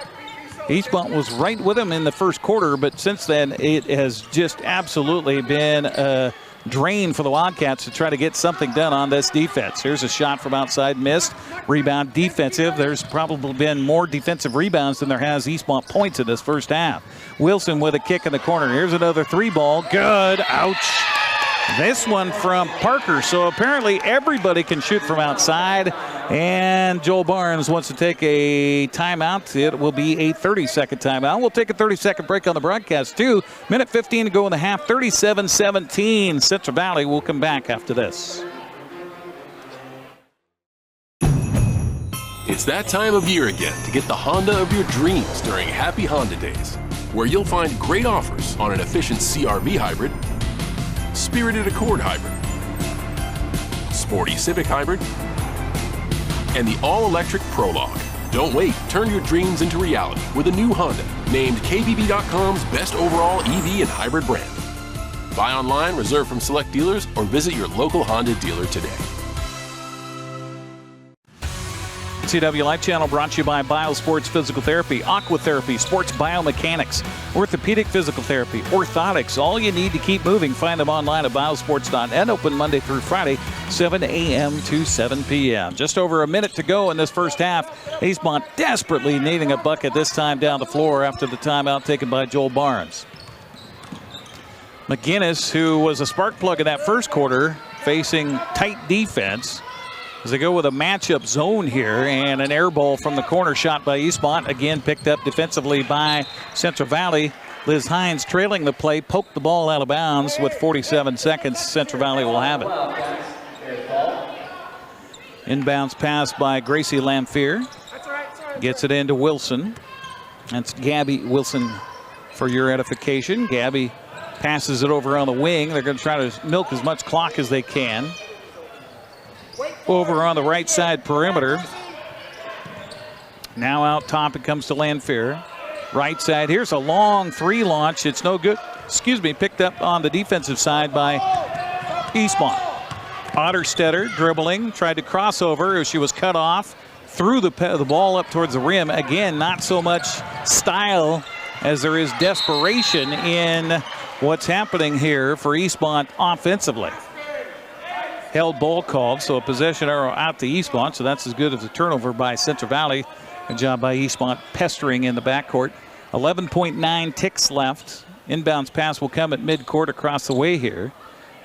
D: Eastmont was right with them in the first quarter, but since then it has just absolutely been a drain for the Wildcats to try to get something done on this defense. Here's a shot from outside, missed. Rebound defensive. There's probably been more defensive rebounds than there has Eastmont points in this first half. Wilson with a kick in the corner. Here's another three ball. Good. Ouch. This one from Parker. So apparently everybody can shoot from outside. And Joel Barnes wants to take a timeout. It will be a 30-second timeout. We'll take a 30-second break on the broadcast, too. Minute 15 to go in the half. 37-17. Central Valley will come back after this.
U: It's that time of year again to get the Honda of your dreams during Happy Honda Days, where you'll find great offers on an efficient CR-V hybrid, Spirited Accord hybrid, Sporty Civic hybrid, and the all-electric Prologue. Don't wait. Turn your dreams into reality with a new Honda, named KBB.com's best overall EV and hybrid brand. Buy online, reserve from select dealers, or visit your local Honda dealer today.
D: NCWLIFE Channel brought to you by BioSports Physical Therapy, Aqua Therapy, Sports Biomechanics, Orthopedic Physical Therapy, Orthotics. All you need to keep moving. Find them online at biosports.net. Open Monday through Friday, 7 a.m. to 7 p.m. Just over a minute to go in this first half. Eastmont desperately needing a bucket this time down the floor after the timeout taken by Joel Barnes. McGinnis, who was a spark plug in that first quarter, facing tight defense. As they go with a matchup zone here, and an air ball from the corner shot by Eastmont. Again, picked up defensively by Central Valley. Liz Hines trailing the play, poked the ball out of bounds with 47 seconds. Central Valley will have it. Inbounds pass by Gracie Lamphere. Gets it into Wilson. That's Gabby Wilson for your edification. Gabby passes it over on the wing. They're going to try to milk as much clock as they can. Over on the right side perimeter. Now out top it comes to Lamphere. Right side, here's a long three launch. It's no good. Picked up on the defensive side by Eastmont. Otterstetter dribbling, tried to cross over. She was cut off. Threw the ball up towards the rim. Again, not so much style as there is desperation in what's happening here for Eastmont offensively. Held ball called, so a possession arrow out to Eastmont, so that's as good as a turnover by Central Valley. Good job by Eastmont pestering in the backcourt. 11.9 ticks left. Inbounds pass will come at midcourt across the way here,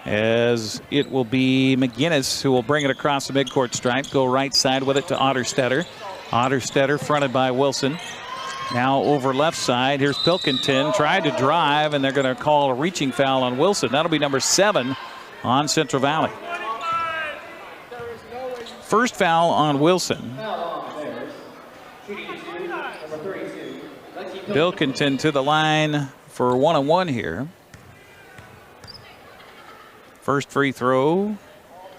D: as it will be McGinnis who will bring it across the midcourt stripe. Go right side with it to Otterstetter. Otterstetter fronted by Wilson. Now over left side, here's Pilkington. Tried to drive, and they're going to call a reaching foul on Wilson. That'll be number 7 on Central Valley. First foul on Wilson. Pilkington to the line for 1-on-1 here. First free throw.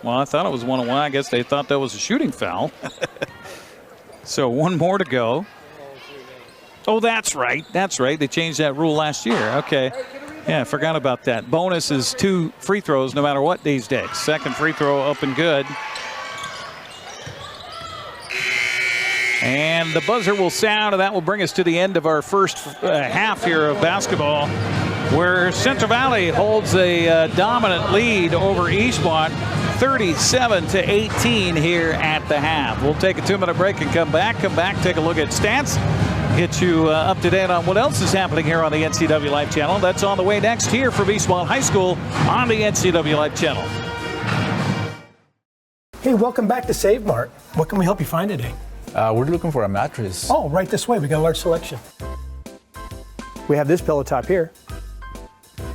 D: Well, I thought it was 1-on-1. I guess they thought that was a shooting foul. So one more to go. Oh, that's right. That's right. They changed that rule last year. Okay. Yeah, I forgot about that. Bonus is 2 free throws no matter what these days. Second free throw up and good. And the buzzer will sound, and that will bring us to the end of our first half here of basketball, where Central Valley holds a dominant lead over Eastmont, 37-18 here at the half. We'll take a 2-minute break and come back, take a look at stats, get you up to date on what else is happening here on the NCWLIFE Channel. That's on the way next here from Eastmont High School on the NCWLIFE Channel.
F: Hey, welcome back to Save Mart. What can we help you find today?
G: We're looking for a mattress.
F: Oh, right this way. We got a large selection. We have this pillow top here.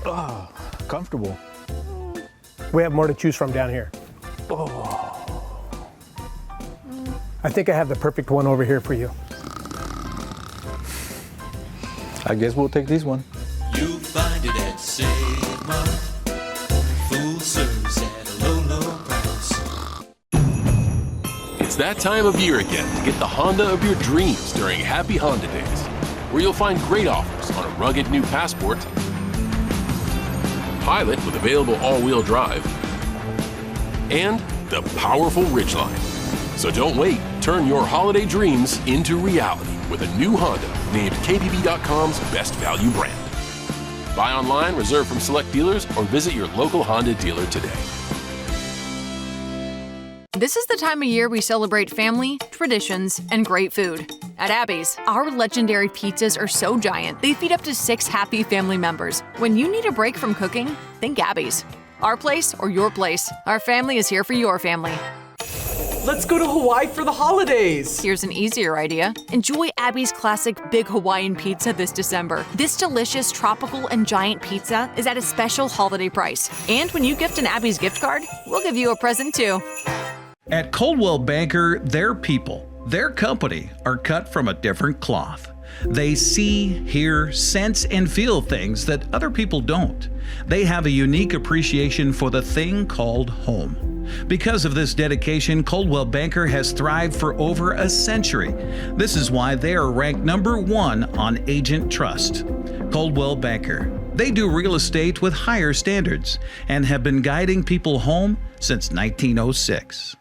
G: Oh, comfortable.
F: We have more to choose from down here.
G: Oh.
F: I think I have the perfect one over here for you.
G: I guess we'll take this one.
H: You'll find it at Save Mart. Full service at a low, low price.
U: It's that time of year again to get the Honda of your dreams during Happy Honda Days, where you'll find great offers on a rugged new Passport, Pilot with available all-wheel drive, and the powerful Ridgeline. So don't wait. Turn your holiday dreams into reality with a new Honda named KBB.com's best value brand. Buy online, reserve from select dealers, or visit your local Honda dealer today.
A: This is the time of year we celebrate family, traditions, and great food. At Abby's, our legendary pizzas are so giant, they feed up to 6 happy family members. When you need a break from cooking, think Abby's. Our place or your place, our family is here for your family.
V: Let's go to Hawaii for the holidays!
A: Here's an easier idea. Enjoy Abby's classic Big Hawaiian Pizza this December. This delicious tropical and giant pizza is at a special holiday price. And when you gift an Abby's gift card, we'll give you a present too.
B: At Coldwell Banker, their people, their company are cut from a different cloth. They see, hear, sense, and feel things that other people don't. They have a unique appreciation for the thing called home. Because of this dedication, Coldwell Banker has thrived for over a century. This is why they are ranked #1 on Agent Trust. Coldwell Banker. They do real estate with higher standards and have been guiding people home since 1906.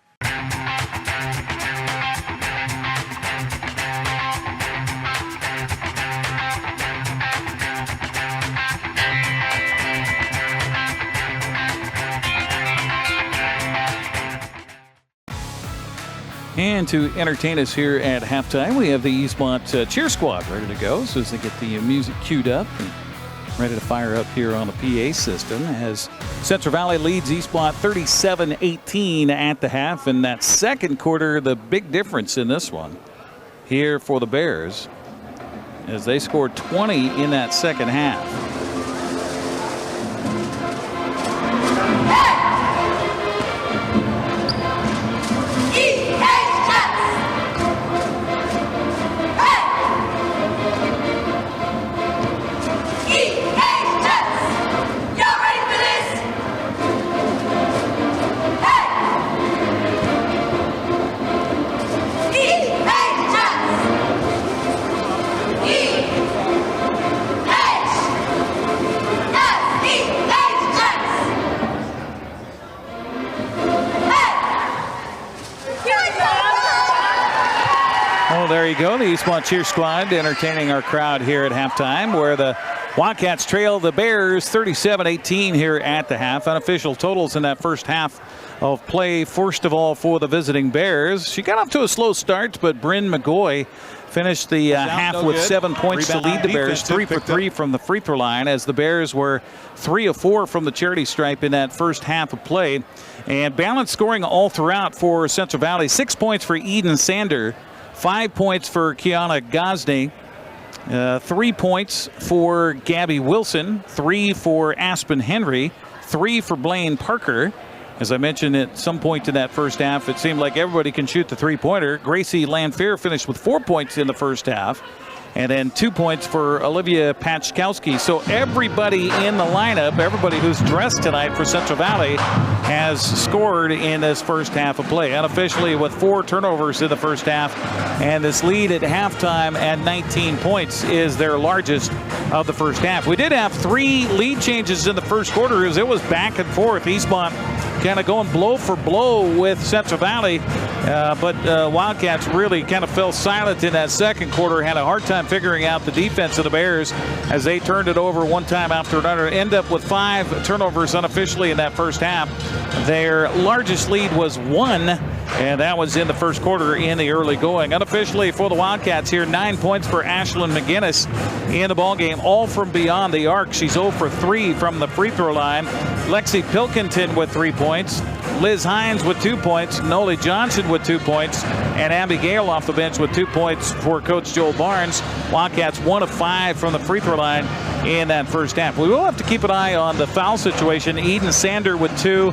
D: And to entertain us here at halftime, we have the Eastmont cheer squad ready to go. So as they get the music queued up and ready to fire up here on the PA system, as Central Valley leads Eastmont 37-18 at the half. In that second quarter, the big difference in this one here for the Bears, as they scored 20 in that second half. There you go, the Eastmont cheer squad entertaining our crowd here at halftime, where the Wildcats trail the Bears 37-18 here at the half. Unofficial totals in that first half of play. First of all, for the visiting Bears, she got off to a slow start, but Brynn McGaughy finished the half with 7 points to lead the Bears. 3 for 3 from the free throw line, as the Bears were 3 of 4 from the charity stripe in that first half of play. And balanced scoring all throughout for Central Valley. 6 points for Eden Sander. 5 points for Kiana Gosney, 3 points for Gabby Wilson, 3 for Aspen Henry, 3 for Blaine Parker. As I mentioned at some point in that first half, it seemed like everybody can shoot the three-pointer. Gracie Lanfear finished with 4 points in the first half, and then 2 points for Olivia Pachkowski. So everybody in the lineup, everybody who's dressed tonight for Central Valley, has scored in this first half of play. Unofficially with 4 turnovers in the first half, and this lead at halftime at 19 points is their largest of the first half. We did have 3 lead changes in the first quarter as it was back and forth. Eastmont kind of going blow for blow with Central Valley, but Wildcats really kind of fell silent in that second quarter, had a hard time figuring out the defense of the Bears as they turned it over one time after another. End up with 5 turnovers unofficially in that first half. Their largest lead was 1, and that was in the first quarter in the early going. Unofficially for the Wildcats here, 9 points for Ashlyn McGinnis in the ballgame, all from beyond the arc. She's 0 for 3 from the free throw line. Lexi Pilkington with 3 points. Liz Hines with 2 points. Noli Johnson with 2 points. And Abby Gale off the bench with 2 points for Coach Joel Barnes. Wildcats 1 of 5 from the free throw line. in that first half. We will have to keep an eye on the foul situation. Eden Sander with 2,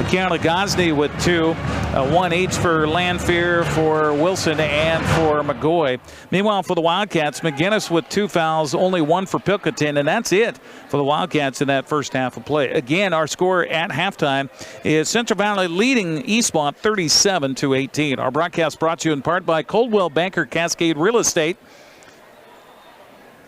D: Kiana Gosney with 2, 1 each for Lanphier, for Wilson, and for McGaughy. Meanwhile, for the Wildcats, McGinnis with 2 fouls, only 1 for Pilkington, and that's it for the Wildcats in that first half of play. Again, our score at halftime is Central Valley leading Eastmont 37-18. Our broadcast brought to you in part by Coldwell Banker Cascade Real Estate.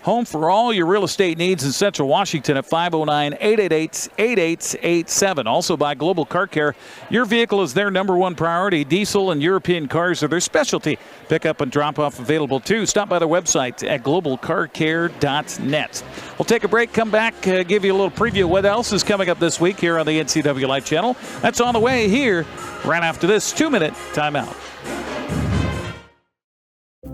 D: Home for all your real estate needs in Central Washington at 509-888-8887. Also by Global Car Care. Your vehicle is their #1 priority. Diesel and European cars are their specialty. Pickup and drop-off available too. Stop by their website at globalcarcare.net. We'll take a break, come back, give you a little preview of what else is coming up this week here on the NCWLIFE Channel. That's on the way here right after this 2-minute timeout.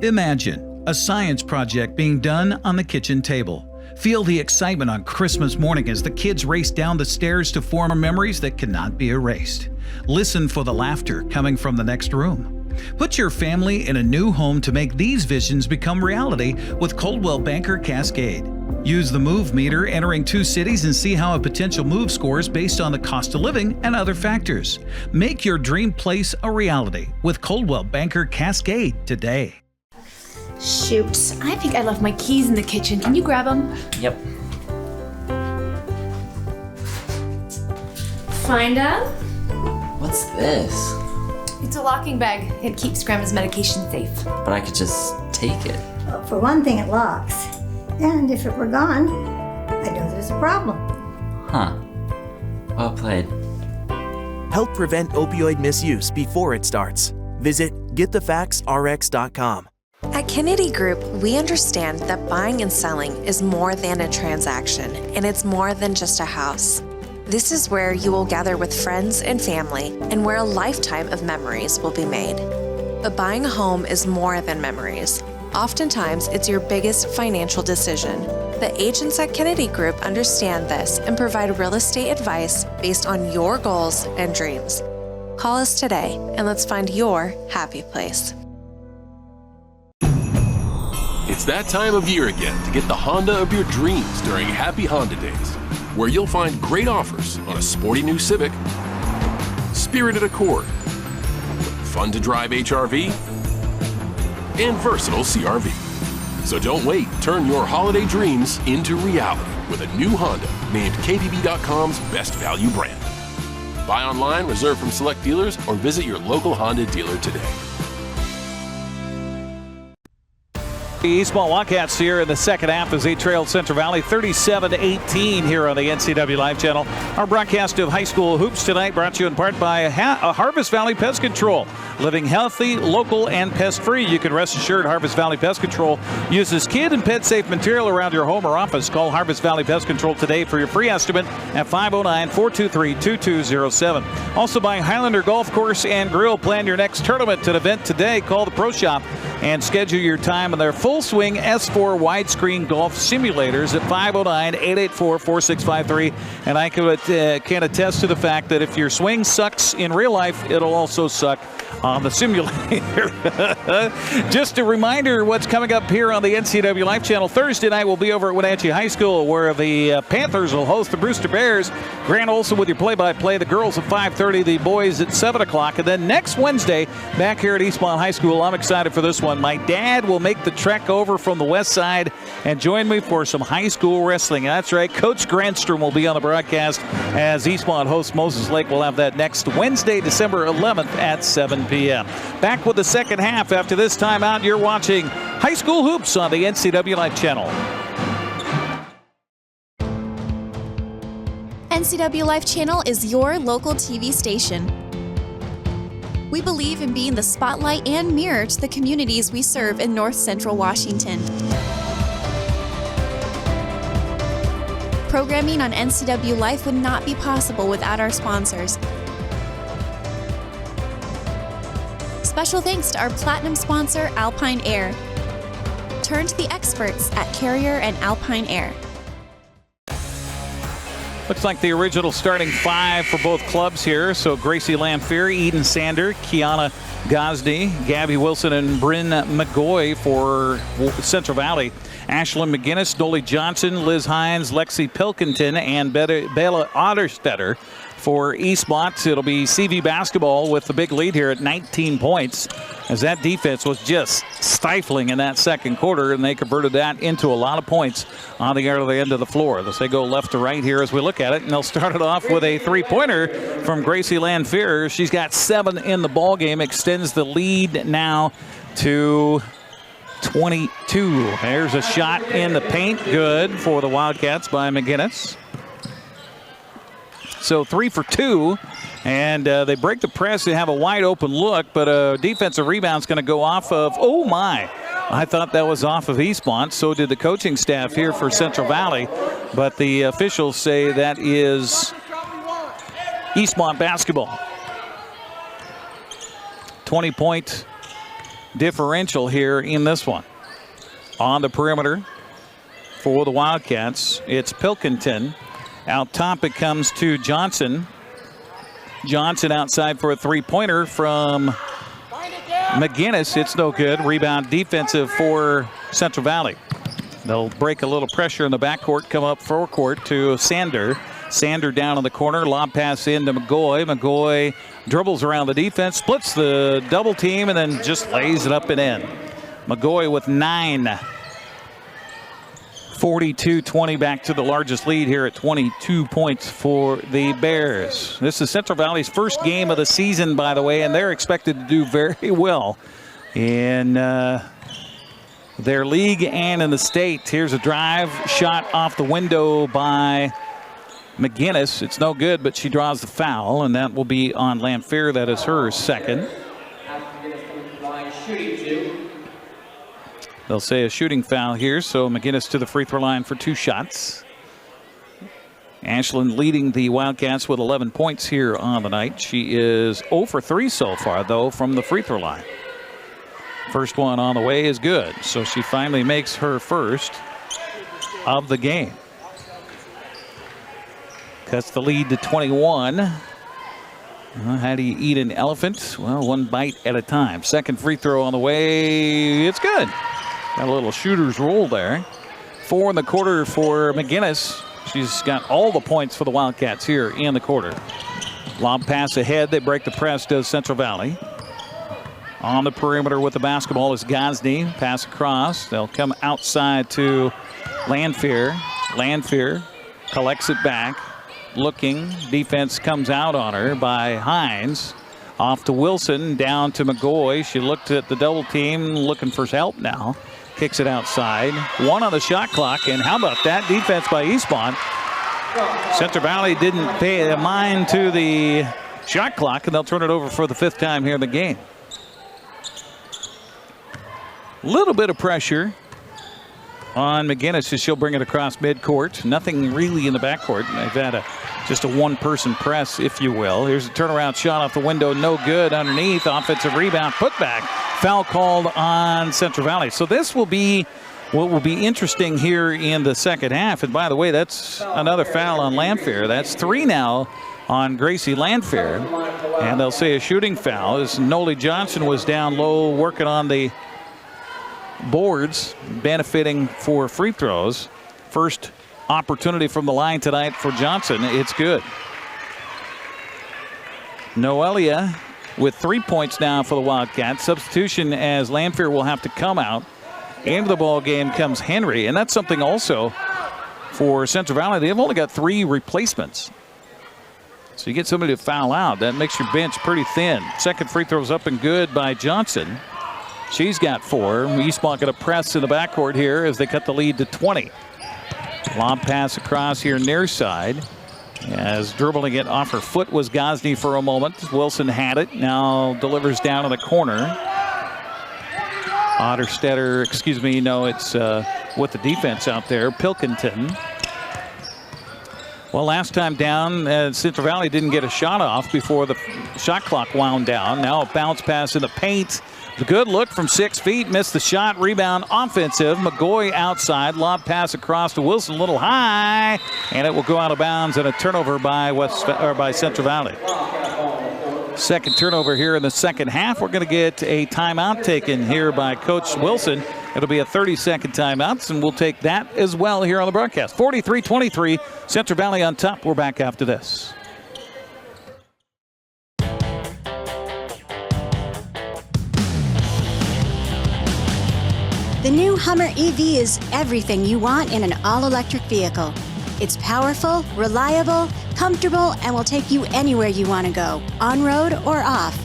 B: Imagine a science project being done on the kitchen table. Feel the excitement on Christmas morning as the kids race down the stairs to form memories that cannot be erased. Listen for the laughter coming from the next room. Put your family in a new home to make these visions become reality with Coldwell Banker Cascade. Use the Move Meter entering 2 cities and see how a potential move scores based on the cost of living and other factors. Make your dream place a reality with Coldwell Banker Cascade today.
C: Shoot, I think I left my keys in the kitchen. Can you grab them?
E: Yep.
C: Find them?
E: What's this?
C: It's a locking bag. It keeps Grandma's medication safe.
E: But I could just take it.
W: Well, for one thing, it locks. And if it were gone, I know there's a problem.
E: Huh. Well played.
X: Help prevent opioid misuse before it starts. Visit getthefactsrx.com.
Y: At Kennedy Group, we understand that buying and selling is more than a transaction, and it's more than just a house. This is where you will gather with friends and family, and where a lifetime of memories will be made. But buying a home is more than memories. Oftentimes, it's your biggest financial decision. The agents at Kennedy Group understand this and provide real estate advice based on your goals and dreams. Call us today, and let's find your happy place.
U: It's that time of year again to get the Honda of your dreams during Happy Honda Days, where you'll find great offers on a sporty new Civic, spirited Accord, fun to drive HRV, and versatile CRV. So don't wait, turn your holiday dreams into reality with a new Honda named KBB.com's best value brand. Buy online, reserve from select dealers, or visit your local Honda dealer today.
D: The Eastmont Wildcats here in the second half as they trailed Central Valley 37-18 here on the NCWLIFE Channel. Our broadcast of high school hoops tonight brought to you in part by Harvest Valley Pest Control. Living healthy, local, and pest-free. You can rest assured Harvest Valley Pest Control uses kid and pet-safe material around your home or office. Call Harvest Valley Pest Control today for your free estimate at 509-423-2207. Also by Highlander Golf Course and Grill. Plan your next tournament and event today. Call the Pro Shop and schedule your time on their Full Swing S4 widescreen golf simulators at 509-884-4653. And I can attest to the fact that if your swing sucks in real life, it'll also suck on the simulator. Just a reminder what's coming up here on the NCWLIFE Channel. Thursday night we'll be over at Wenatchee High School where the Panthers will host the Brewster Bears. Grant Olson with your play-by-play. The girls at 5:30, the boys at 7 o'clock. And then next Wednesday back here at Eastmont High School. I'm excited for this one. My dad will make the trek over from the west side and join me for some high school wrestling. That's right, Coach Granstrom will be on the broadcast as Eastmont hosts Moses Lake. We'll have that next Wednesday, December 11th at 7 p.m. Back with the second half after this timeout. You're watching High School Hoops on the NCWLIFE Channel.
Z: NCWLIFE Channel is your local TV station. We believe in being the spotlight and mirror to the communities we serve in North Central Washington. Programming on NCWLIFE would not be possible without our sponsors. Special thanks to our platinum sponsor, Alpine Air. Turn to the experts at Carrier and Alpine Air.
D: Looks like the original starting five for both clubs here. So Gracie Lanphier, Eden Sander, Kiana Gosney, Gabby Wilson, and Brynn McGaughy for Central Valley. Ashlyn McGinnis, Dolly Johnson, Liz Hines, Lexi Pilkington, and Bella Otterstetter for Eastmont. It'll be CV basketball with the big lead here at 19 points, as that defense was just stifling in that second quarter, and they converted that into a lot of points on the other end of the floor. They go left to right here as we look at it, and they'll start it off with a three-pointer from Gracie Lanfear. She's got 7 in the ball game, extends the lead now to 22. There's a shot in the paint, good for the Wildcats by McGinnis. So 3 for 2, and they break the press. They have a wide open look, but a defensive rebound's going to go off of, oh my, I thought that was off of Eastmont. So did the coaching staff here for Central Valley, but the officials say that is Eastmont basketball. 20-point differential here in this one. On the perimeter for the Wildcats, it's Pilkington. Out top it comes to Johnson. Johnson outside for a three-pointer from McGinnis. It's no good. Rebound defensive for Central Valley. They'll break a little pressure in the backcourt, come up forecourt to Sander. Sander down in the corner, lob pass into McGoy. McGoy dribbles around the defense, splits the double team, and then just lays it up and in. McGoy with 9. 42-20 back to the largest lead here at 22 points for the Bears. This is Central Valley's first game of the season, by the way, and they're expected to do very well in their league and in the state. Here's a drive shot off the window by McGinnis. It's no good, but she draws the foul, and that will be on Lanfear. That is her second. They'll say a shooting foul here, so McGinnis to the free throw line for 2 shots. Ashland leading the Wildcats with 11 points here on the night. She is 0 for 3 so far, though, from the free throw line. First one on the way is good, so she finally makes her first of the game. Cuts the lead to 21. How do you eat an elephant? Well, one bite at a time. Second free throw on the way. It's good. Got a little shooter's roll there. 4 in the quarter for McGinnis. She's got all the points for the Wildcats here in the quarter. Lob pass ahead. They break the press, does Central Valley. On the perimeter with the basketball is Gosney. Pass across. They'll come outside to Lanfear. Lanfear collects it back. Looking. Defense comes out on her by Hines. Off to Wilson. Down to McGoy. She looked at the double team, looking for help now. Kicks it outside. 1 on the shot clock, and how about that defense by Eastmont? Central Valley didn't pay a mind to the shot clock, and they'll turn it over for the 5th time here in the game. Little bit of pressure on McGinnis as she'll bring it across midcourt. Nothing really in the backcourt. They've had just a one-person press, if you will. Here's a turnaround shot off the window, no good underneath. Offensive rebound, put back. Foul called on Central Valley. So this will be what will be interesting here in the second half. And by the way, that's another foul on Lanfear. That's 3 now on Gracie Lanfear. And they'll say a shooting foul as Noli Johnson was down low working on the boards, benefiting for free throws. First opportunity from the line tonight for Johnson. It's good. Noelia with 3 points now for the Wildcats. Substitution as Lanfear will have to come out. Into the ball game comes Henry, and that's something also for Central Valley. They've only got 3 replacements. So you get somebody to foul out. That makes your bench pretty thin. Second free throw's up and good by Johnson. She's got 4. Eastmont going to press in the backcourt here as they cut the lead to 20. Lob pass across here near side. As dribbling it off her foot was Gosney for a moment. Wilson had it. Now delivers down in the corner. Otterstetter, excuse me, no, it's with the defense out there. Pilkington. Well, last time down, Central Valley didn't get a shot off before the shot clock wound down. Now a bounce pass in the paint. The good look from 6 feet, missed the shot, rebound offensive. McGoy outside, lob pass across to Wilson, a little high, and it will go out of bounds and a turnover by Central Valley. Second turnover here in the second half. We're going to get a timeout taken here by Coach Wilson. It'll be a 30-second timeout, and we'll take that as well here on the broadcast. 43-23, Central Valley on top. We're back after this.
I: The new Hummer EV is everything you want in an all-electric vehicle. It's powerful, reliable, comfortable, and will take you anywhere you want to go, on-road or off.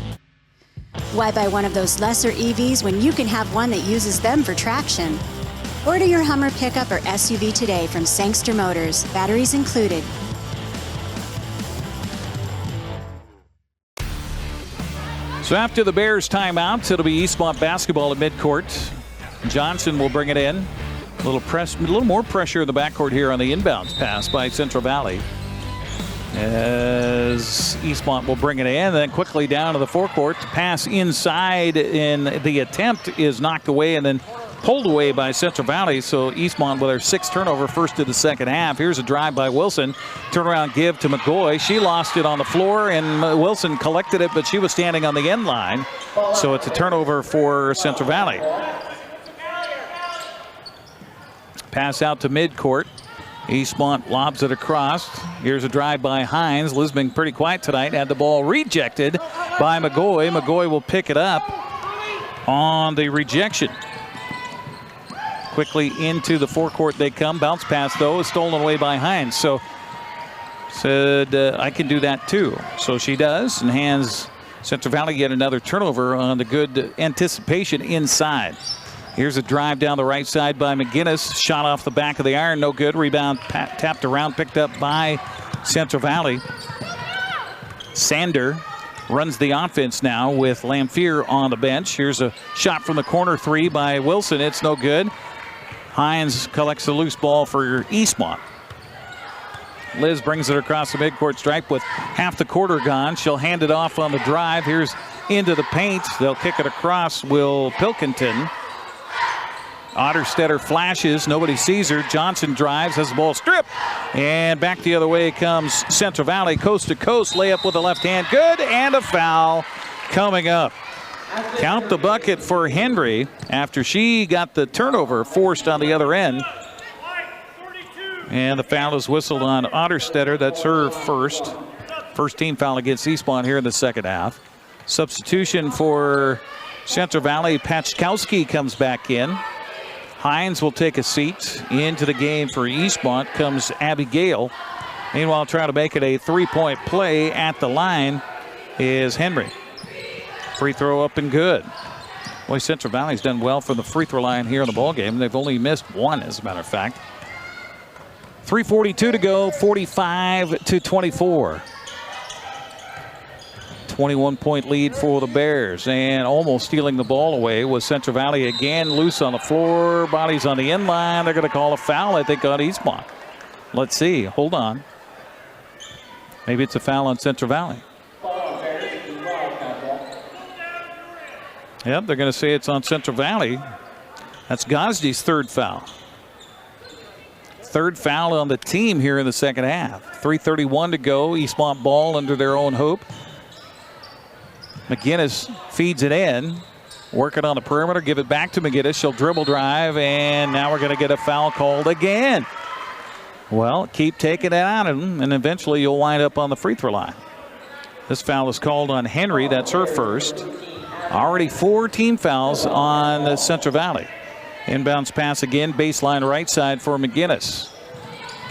I: Why buy one of those lesser EVs when you can have one that uses them for traction? Order your Hummer pickup or SUV today from Sangster Motors, batteries included.
D: So after the Bears timeout, it'll be Eastmont basketball at midcourt. Johnson will bring it in. A little more pressure in the backcourt here on the inbounds pass by Central Valley. As Eastmont will bring it in, then quickly down to the forecourt. Pass inside in the attempt is knocked away and then pulled away by Central Valley. So Eastmont with their sixth turnover, first of the second half. Here's a drive by Wilson. Turnaround give to McGaughy. She lost it on the floor, and Wilson collected it, but she was standing on the end line. So it's a turnover for Central Valley. Pass out to midcourt. Eastmont lobs it across. Here's a drive by Hines. Lisbon pretty quiet tonight. Had the ball rejected by McGaughy. McGaughy will pick it up on the rejection. Quickly into the forecourt they come. Bounce pass, though, is stolen away by Hines. So said, I can do that, too. So she does, and hands Central Valley yet another turnover on the good anticipation inside. Here's a drive down the right side by McGinnis. Shot off the back of the iron, no good. Rebound tapped around, picked up by Central Valley. Sander runs the offense now with Lamphere on the bench. Here's a shot from the corner three by Wilson. It's no good. Hines collects the loose ball for Eastmont. Liz brings it across the midcourt stripe with half the quarter gone. She'll hand it off on the drive. Here's into the paint. They'll kick it across. Will Pilkington. Otterstetter flashes. Nobody sees her. Johnson drives, has the ball stripped. And back the other way comes Central Valley. Coast to coast. Layup with the left hand. Good. And a foul coming up. Count the bucket for Henry after she got the turnover forced on the other end. And the foul is whistled on Otterstetter. That's her first team foul against Eastmont here in the second half. Substitution for Central Valley. Pachkowski comes back in. Hines will take a seat. Into the game for Eastmont comes Abby Gale. Meanwhile, trying to make it a three-point play at the line is Henry. Free throw up and good. Boy, Central Valley's done well from the free throw line here in the ballgame. They've only missed one, as a matter of fact. 3:42 to go, 45-24. 21-point lead for the Bears, and almost stealing the ball away was Central Valley again. Loose on the floor, bodies on the end line. They're going to call a foul, I think, on Eastmont. Let's see. Hold on. Maybe it's a foul on Central Valley. Yep, they're going to say it's on Central Valley. That's Gosdy's third foul. Third foul on the team here in the second half. 3:31 to go. Eastmont ball under their own hoop. McGinnis feeds it in. Working on the perimeter. Give it back to McGinnis. She'll dribble drive. And now we're going to get a foul called again. Well, keep taking it out of them. And eventually you'll wind up on the free throw line. This foul is called on Henry. That's her first. Already 4 team fouls on the Central Valley. Inbounds pass again. Baseline right side for McGinnis.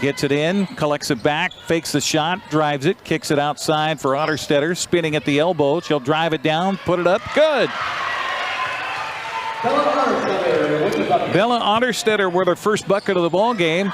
D: Gets it in, collects it back, fakes the shot, drives it, kicks it outside for Otterstetter, spinning at the elbow. She'll drive it down, put it up, good. Bella Otterstetter with her first bucket of the ball game.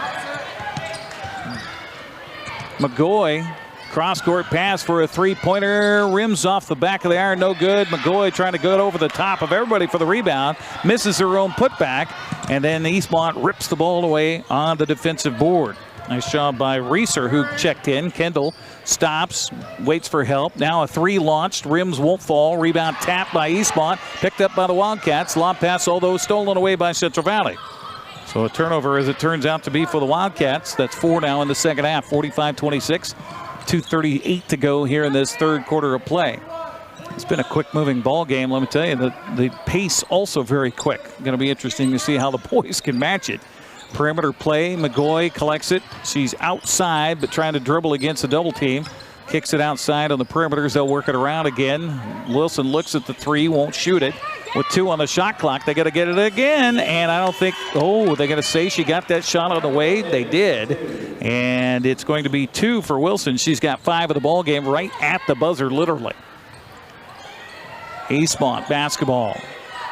D: McGaughy, cross-court pass for a three-pointer, rims off the back of the iron, no good. McGaughy trying to go over the top of everybody for the rebound, misses her own putback, and then Eastmont rips the ball away on the defensive board. Nice job by Reeser, who checked in. Kendall stops, waits for help. Now a three launched. Rims won't fall. Rebound tapped by Eastmont. Picked up by the Wildcats. Lob pass, although stolen away by Central Valley. So a turnover, as it turns out to be, for the Wildcats. That's 4 now in the second half. 45-26. 2:38 to go here in this third quarter of play. It's been a quick-moving ball game. Let me tell you, the pace also very quick. Going to be interesting to see how the boys can match it. Perimeter play, McGaughy collects it. She's outside, but trying to dribble against a double team. Kicks it outside on the perimeters. They'll work it around again. Wilson looks at the three, won't shoot it. With 2 on the shot clock, they got to get it again. And I don't think, they're going to say she got that shot on the way. They did. And it's going to be 2 for Wilson. She's got 5 of the ball game right at the buzzer, literally. Eastmont basketball.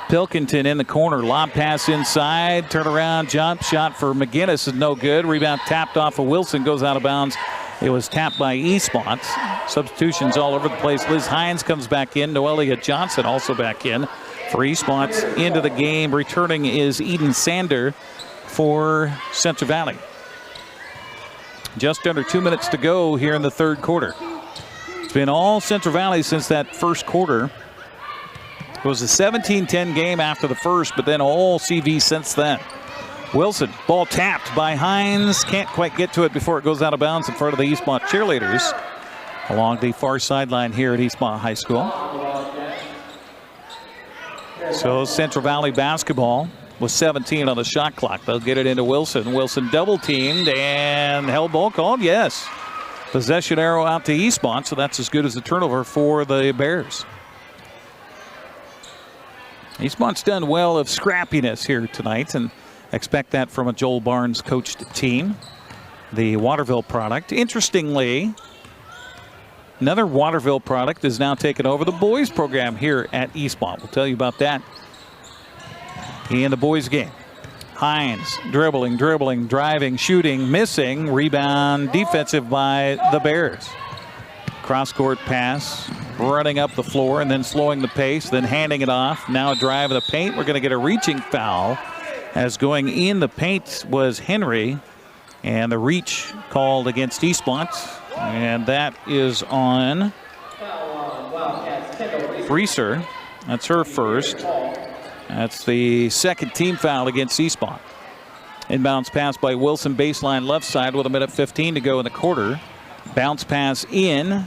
D: Pilkington in the corner. Lob pass inside. Turnaround jump shot for McGinnis is no good. Rebound tapped off of Wilson. Goes out of bounds. It was tapped by Eastmont. Substitutions all over the place. Liz Hines comes back in. Noelia Johnson also back in for Eastmont. Into the game. Returning is Eden Sander for Central Valley. Just under 2 minutes to go here in the third quarter. It's been all Central Valley since that first quarter. It was a 17-10 game after the first, but then all CV since then. Wilson, ball tapped by Hines. Can't quite get to it before it goes out of bounds in front of the Eastmont cheerleaders along the far sideline here at Eastmont High School. So Central Valley basketball with 17 on the shot clock. They'll get it into Wilson. Wilson double teamed and held ball called. Yes. Possession arrow out to Eastmont, so that's as good as a turnover for the Bears. Eastmont's done well of scrappiness here tonight, and expect that from a Joel Barnes coached team. The Waterville product. Interestingly, another Waterville product is now taking over the boys program here at Eastmont. We'll tell you about that in the boys game. Hines dribbling, driving, shooting, missing. Rebound defensive by the Bears. Cross-court pass, running up the floor and then slowing the pace, then handing it off. Now a drive in the paint. We're going to get a reaching foul, as going in the paint was Henry, and the reach called against Eastmont, and that is on Reeser. That's her first. That's the second team foul against Eastmont. Inbounds pass by Wilson, baseline left side with 1:15 to go in the quarter. Bounce pass in.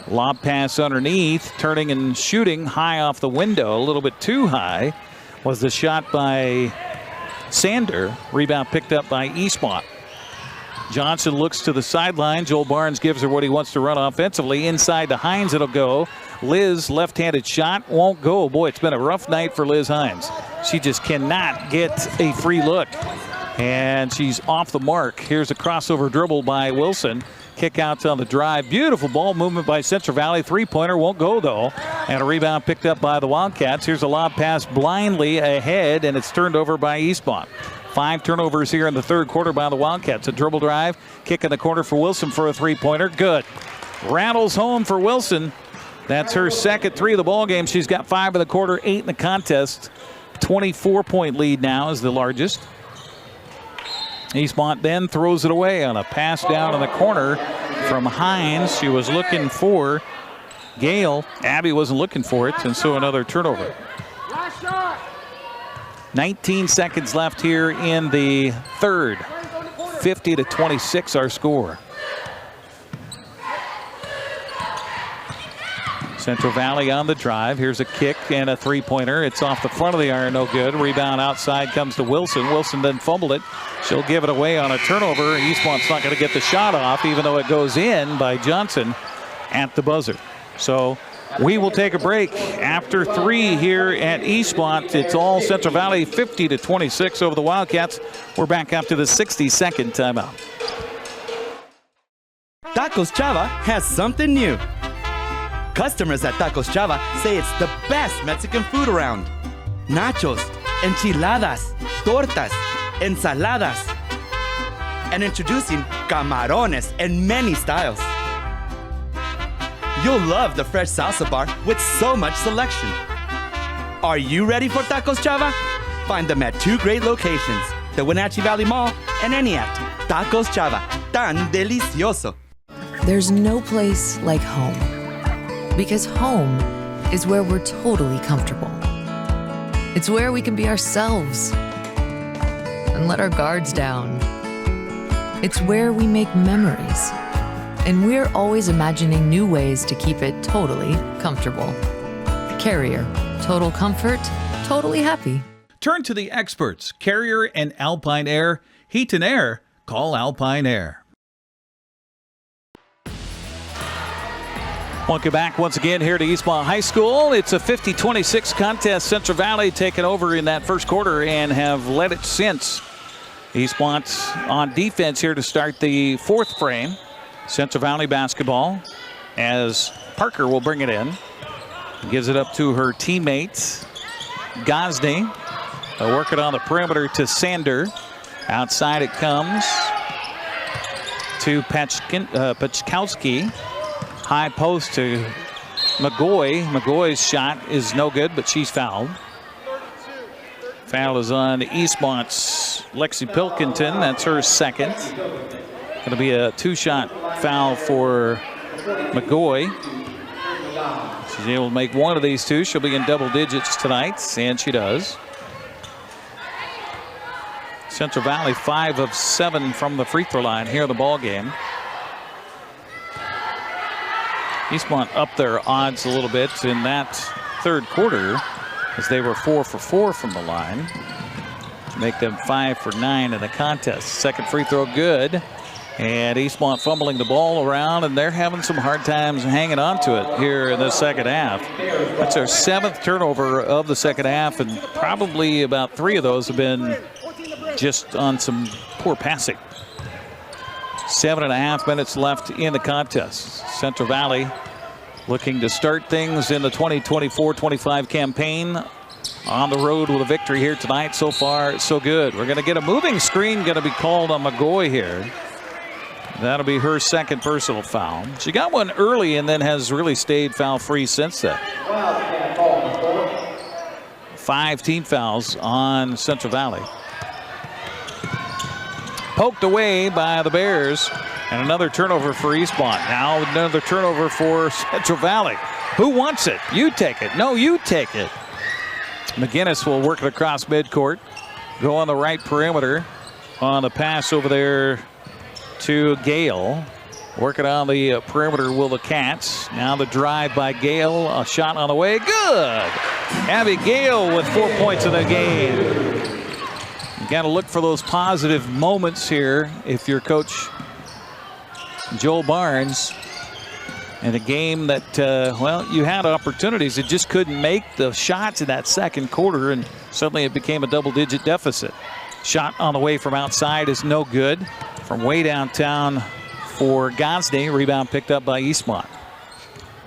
D: Lob pass underneath, turning and shooting high off the window, a little bit too high, was the shot by Sander. Rebound picked up by Eastmont. Johnson looks to the sideline. Joel Barnes gives her what he wants to run offensively. Inside to Hines, it'll go. Liz, left-handed shot, won't go. Boy, it's been a rough night for Liz Hines. She just cannot get a free look, and she's off the mark. Here's a crossover dribble by Wilson. Kick out on the drive. Beautiful ball movement by Central Valley. Three-pointer won't go, though. And a rebound picked up by the Wildcats. Here's a lob pass blindly ahead, and it's turned over by Eastmont. 5 turnovers here in the third quarter by the Wildcats. A dribble drive. Kick in the corner for Wilson for a three-pointer. Good. Rattles home for Wilson. That's her second 3 of the ball game. She's got 5 in the quarter, 8 in the contest. 24-point lead now is the largest. Eastmont then throws it away on a pass down in the corner from Hines. She was looking for Gale. Abby wasn't looking for it, and so another turnover. 19 seconds left here in the third. 50-26 our score. Central Valley on the drive. Here's a kick and a three-pointer. It's off the front of the iron, no good. Rebound outside comes to Wilson. Wilson then fumbled it. She'll give it away on a turnover. Eastmont's not going to get the shot off, even though it goes in by Johnson at the buzzer. So we will take a break. After 3 here at Eastmont, it's all Central Valley, 50-26 over the Wildcats. We're back after the 60-second timeout.
J: Tacos Chava has something new. Customers at Tacos Chava say it's the best Mexican food around. Nachos, enchiladas, tortas, ensaladas, and introducing camarones in many styles. You'll love the fresh salsa bar with so much selection. Are you ready for Tacos Chava? Find them at 2 great locations, the Wenatchee Valley Mall and Eniat. Tacos Chava, tan delicioso.
K: There's no place like home. Because home is where we're totally comfortable. It's where we can be ourselves and let our guards down. It's where we make memories And we're always imagining new ways to keep it totally comfortable. Carrier. Total comfort, totally happy.
B: Turn to the experts, Carrier and Alpine Air. Heat and air, call Alpine Air. Welcome back once again here to Eastmont High School. It's a 50-26 contest. Central Valley taken over in that first quarter and have led it since. Eastmont on defense here to start the fourth frame. Central Valley basketball as Parker will bring it in. Gives it up to her teammate, Gosney. They'll work it on the perimeter to Sander. Outside it comes to Pachkowski. High post to McGaughy. McGaughy's shot is no good, but she's fouled. Foul is on Eastmont's Lexi Pilkington. That's her second. Going to be a two-shot foul for McGaughy. She's able to make one of these two. She'll be in double digits tonight, and she does. Central Valley 5 of 7 from the free throw line here in the ball game. Eastmont up their odds a little bit in that third quarter as they were 4 for 4 from the line to make them 5 for 9 in the contest. Second free throw good. And Eastmont fumbling the ball around, and they're having some hard times hanging on to it here in the second half. That's their 7th turnover of the second half, and probably about 3 of those have been just on some poor passing. 7.5 minutes left in the contest. Central Valley looking to start things in the 2024-25 campaign on the road with a victory here tonight. So far, so good. We're going to get a moving screen going to be called on McGaughy here. That'll be her second personal foul. She got one early and then has really stayed foul-free since then. 5 team fouls on Central Valley. Poked away by the Bears, and another turnover for Eastmont. Now another turnover for Central Valley. Who wants it? You take it. No, you take it. McGinnis will work it across midcourt. Go on the right perimeter on the pass over there to Gale. Working on the perimeter will the Cats. Now the drive by Gale. A shot on the way. Good. Abby Gale with 4 points in the game. You got to look for those positive moments here if you're Coach Joel Barnes. In a game that, well, you had opportunities. It just couldn't make the shots in that second quarter, and suddenly it became a double-digit deficit. Shot on the way from outside is no good. From way downtown for Gosney. Rebound picked up by Eastmont.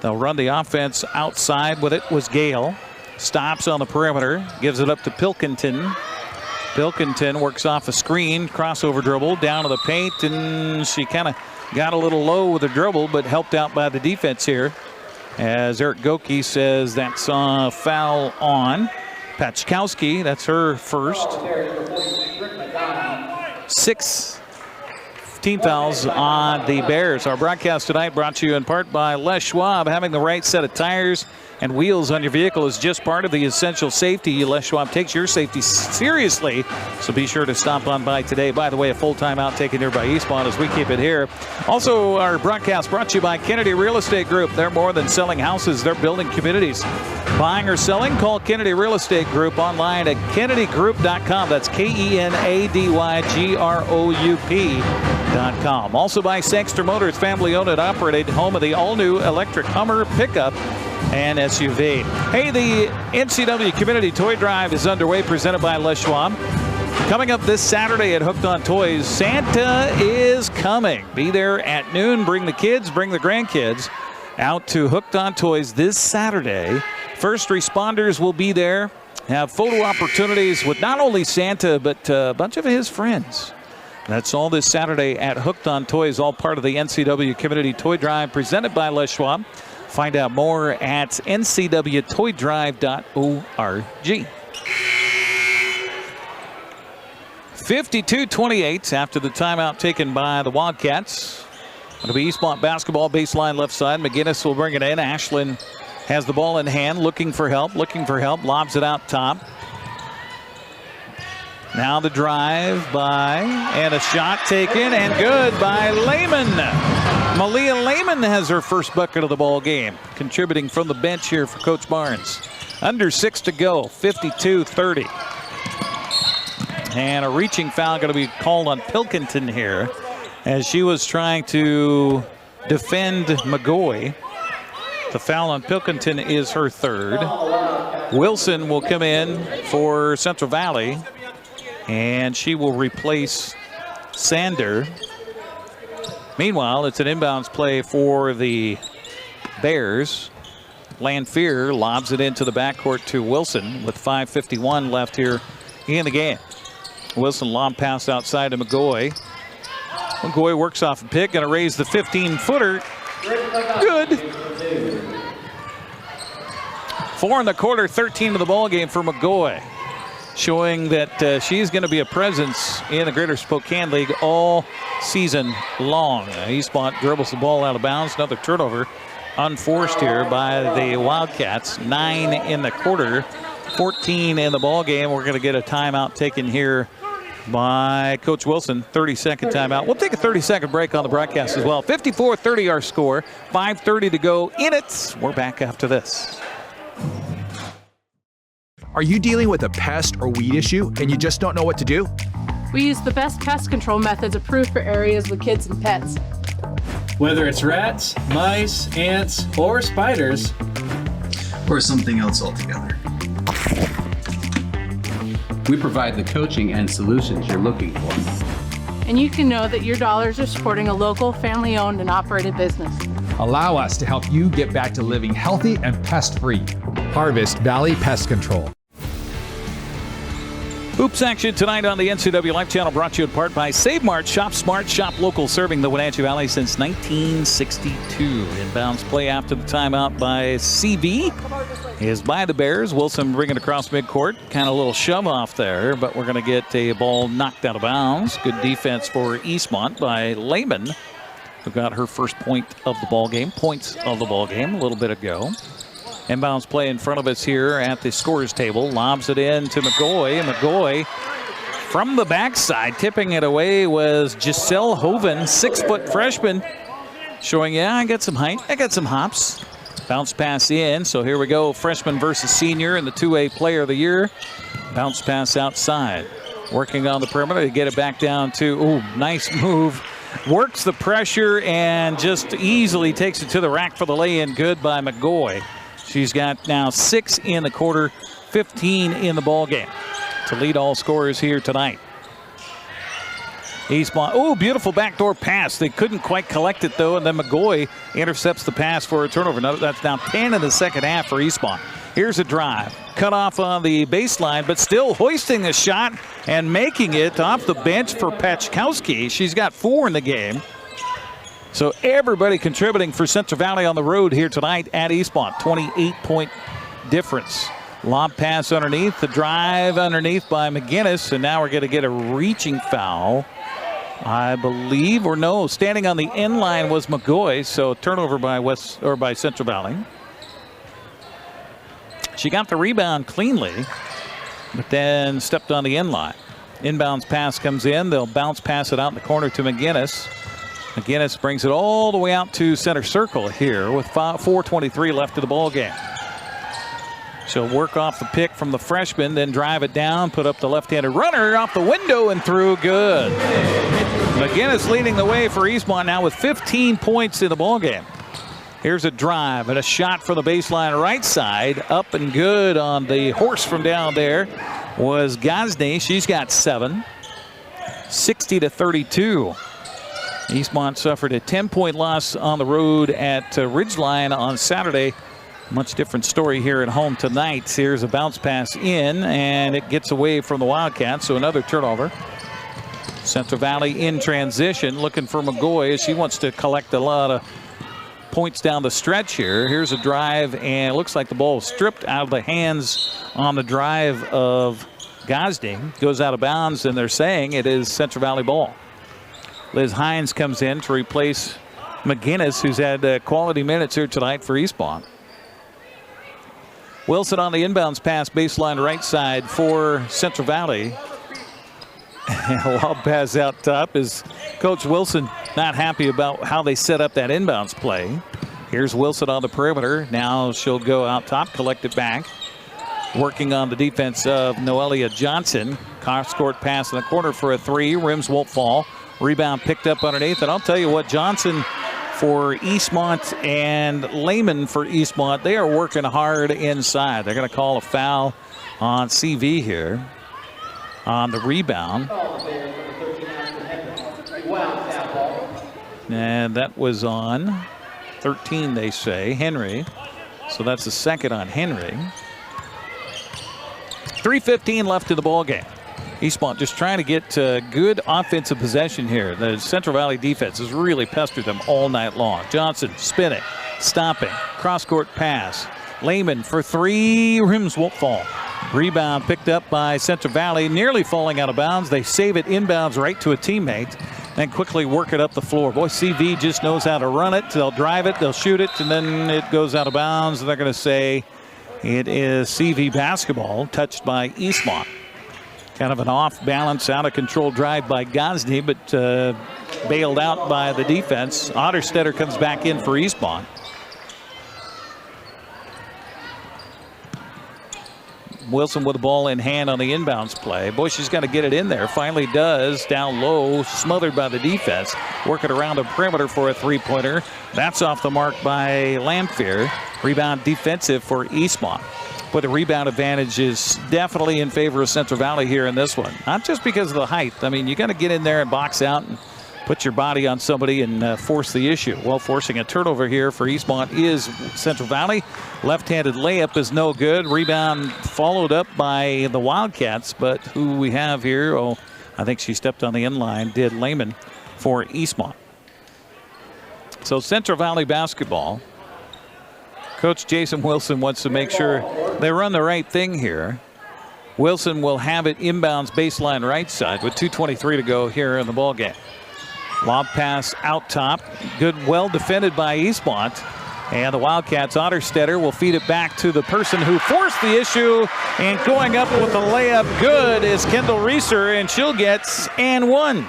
B: They'll run the offense outside with it was Gale. Stops on the perimeter. Gives it up to Pilkington. Pilkington works off a screen. Crossover dribble down to the paint. And she kind of got a little low with the dribble, but helped out by the defense here. As Eric Goki says that's a foul on Pachkowski. That's her first. 6 team fouls on the Bears. Our broadcast tonight brought to you in part by Les Schwab. Having the right set of tires and wheels on your vehicle is just part of the essential safety. Les Schwab takes your safety seriously, so be sure to stop on by today. By the way, a full-time out taken here by Eastmont as we keep it here. Also, our broadcast brought to you by Kennedy Real Estate Group. They're more than selling houses, they're building communities. Buying or selling, call Kennedy Real Estate Group online at kennedygroup.com. That's KENADYGROUP.com. Also by Sangster Motors, family owned and operated, home of the all-new electric Hummer pickup and SUV. Hey, the NCW Community Toy Drive is underway, presented by Les Schwab. Coming up this Saturday at Hooked on Toys, Santa is coming. Be there at noon. Bring the kids, bring the grandkids out to Hooked on Toys this Saturday. First responders will be there. Have photo opportunities with not only Santa, but a bunch of his friends. That's all this Saturday at Hooked on Toys, all part of the NCW Community Toy Drive presented by Les Schwab. Find out more at ncwtoydrive.org. 52-28 after the timeout taken by the Wildcats. It'll be Eastmont basketball, baseline left side. McGinnis will bring it in. Ashlyn has the ball in hand, looking for help, lobs it out top. Now the drive by, and a shot taken, and good by Lehman.
D: Malia Lehman has her first bucket of the ball game, contributing from the bench here for Coach Barnes. Under 6 to go, 52-30. And a reaching foul going to be called on Pilkington here as she was trying to defend McGaughy. The foul on Pilkington is her third. Wilson will come in for Central Valley, and she will replace Sander. Meanwhile, it's an inbounds play for the Bears. Lanphier lobs it into the backcourt to Wilson with 5:51 left here in the game. Wilson lob pass outside to McGaughy. McGaughy works off a pick, going to raise the 15-footer. Good. 4 in the quarter, 13 to the ball game for McGaughy, showing that she's going to be a presence in the Greater Spokane League all season long. Eastmont dribbles the ball out of bounds. Another turnover unforced here by the Wildcats. 9 in the quarter, 14 in the ball game. We're going to get a timeout taken here by Coach Wilson. 30-second timeout. We'll take a 30-second break on the broadcast as well. 54-30 our score. 5:30 to go in it. We're back after this.
L: Are you dealing with a pest or weed issue and you just don't know what to do?
M: We use the best pest control methods approved for areas with kids and pets.
N: Whether it's rats, mice, ants, or spiders,
O: or something else altogether, we provide the coaching and solutions you're looking for.
M: And you can know that your dollars are supporting a local, family-owned and operated business.
P: Allow us to help you get back to living healthy and pest-free. Harvest Valley Pest Control.
D: Hoops action tonight on the NCWLIFE Channel, brought to you in part by Save Mart. Shop smart, shop local, serving the Wenatchee Valley since 1962. Inbounds play after the timeout by CV is by the Bears. Wilson bringing it across midcourt. Kind of a little shove off there, but we're going to get a ball knocked out of bounds. Good defense for Eastmont by Lehman, who got her first point of the ball game, points of the ball game a little bit ago. Inbounds play in front of us here at the scorer's table. Lobs it in to McGaughy. McGaughy from the backside, tipping it away was Giselle Hoven, 6-foot freshman, showing, yeah, I got some height, I got some hops. Bounce pass in, so here we go, freshman versus senior in the 2A Player of the Year. Bounce pass outside. Working on the perimeter to get it back down to, ooh, nice move. Works the pressure and just easily takes it to the rack for the lay-in. Good by McGaughy. She's got now 6 in the quarter, 15 in the ball game to lead all scorers here tonight. Eastmont, oh, beautiful backdoor pass. They couldn't quite collect it though, and then McGaughy intercepts the pass for a turnover. That's now 10 in the second half for Eastmont. Here's a drive, cut off on the baseline, but still hoisting a shot and making it off the bench for Pachkowski. She's got 4 in the game. So everybody contributing for Central Valley on the road here tonight at Eastmont. 28-point difference. Lob pass underneath, the drive underneath by McGinnis, and now we're going to get a reaching foul, I believe, or no, standing on the end line was McGaughy, so turnover by Central Valley. She got the rebound cleanly, but then stepped on the end line. Inbounds pass comes in. They'll bounce pass it out in the corner to McGinnis. McGinnis brings it all the way out to center circle here with 4:23 left of the ball game. She'll work off the pick from the freshman, then drive it down, put up the left-handed runner off the window and through. Good. McGinnis leading the way for Eastmont now with 15 points in the ball game. Here's a drive and a shot from the baseline right side. Up and good on the horse from down there was Gosney. She's got 7. 60-32. Eastmont suffered a 10-point loss on the road at Ridgeline on Saturday. Much different story here at home tonight. Here's a bounce pass in, and it gets away from the Wildcats, so another turnover. Central Valley in transition, looking for McGaughy as she wants to collect a lot of points down the stretch here. Here's a drive, and it looks like the ball was stripped out of the hands on the drive of Gosney. Goes out of bounds, and they're saying it is Central Valley ball. Liz Hines comes in to replace McGinnis, who's had quality minutes here tonight for Eastmont. Wilson on the inbounds pass, baseline right side for Central Valley. A lob pass out top as Coach Wilson not happy about how they set up that inbounds play. Here's Wilson on the perimeter. Now she'll go out top, collect it back. Working on the defense of Noelia Johnson. Cross-court pass in the corner for a three. Rims won't fall. Rebound picked up underneath. And I'll tell you what, Johnson for Eastmont and Lehman for Eastmont, they are working hard inside. They're going to call a foul on CV here on the rebound. And that was on 13, they say, Henry. So that's the second on Henry. 3:15 left in the ball game. Eastmont just trying to get good offensive possession here. The Central Valley defense has really pestered them all night long. Johnson spinning, stopping, cross-court pass. Lehman for three, rims won't fall. Rebound picked up by Central Valley, nearly falling out of bounds. They save it inbounds right to a teammate, then quickly work it up the floor. Boy, CV just knows how to run it. They'll drive it, they'll shoot it, and then it goes out of bounds. They're going to say it is CV basketball, touched by Eastmont. Kind of an off-balance, out-of-control drive by Gosney, but bailed out by the defense. Otterstetter comes back in for Eastmont. Wilson with the ball in hand on the inbounds play. Boy, she's got to get it in there. Finally does. Down low, smothered by the defense. Working around the perimeter for a three-pointer. That's off the mark by Lamphere. Rebound defensive for Eastmont. But the rebound advantage is definitely in favor of Central Valley here in this one. Not just because of the height. I mean, you got to get in there and box out and put your body on somebody and force the issue. Well, forcing a turnover here for Eastmont is Central Valley. Left-handed layup is no good. Rebound followed up by the Wildcats, but who we have here, oh, I think she stepped on the inline, did Lehman for Eastmont. So Central Valley basketball. Coach Jason Wilson wants to make sure they run the right thing here. Wilson will have it inbounds baseline right side with 2:23 to go here in the ball game. Lob pass out top. Good, well defended by Eastmont. And the Wildcats, Otterstetter will feed it back to the person who forced the issue. And going up with the layup good is Kendall Reeser, and she'll get and one.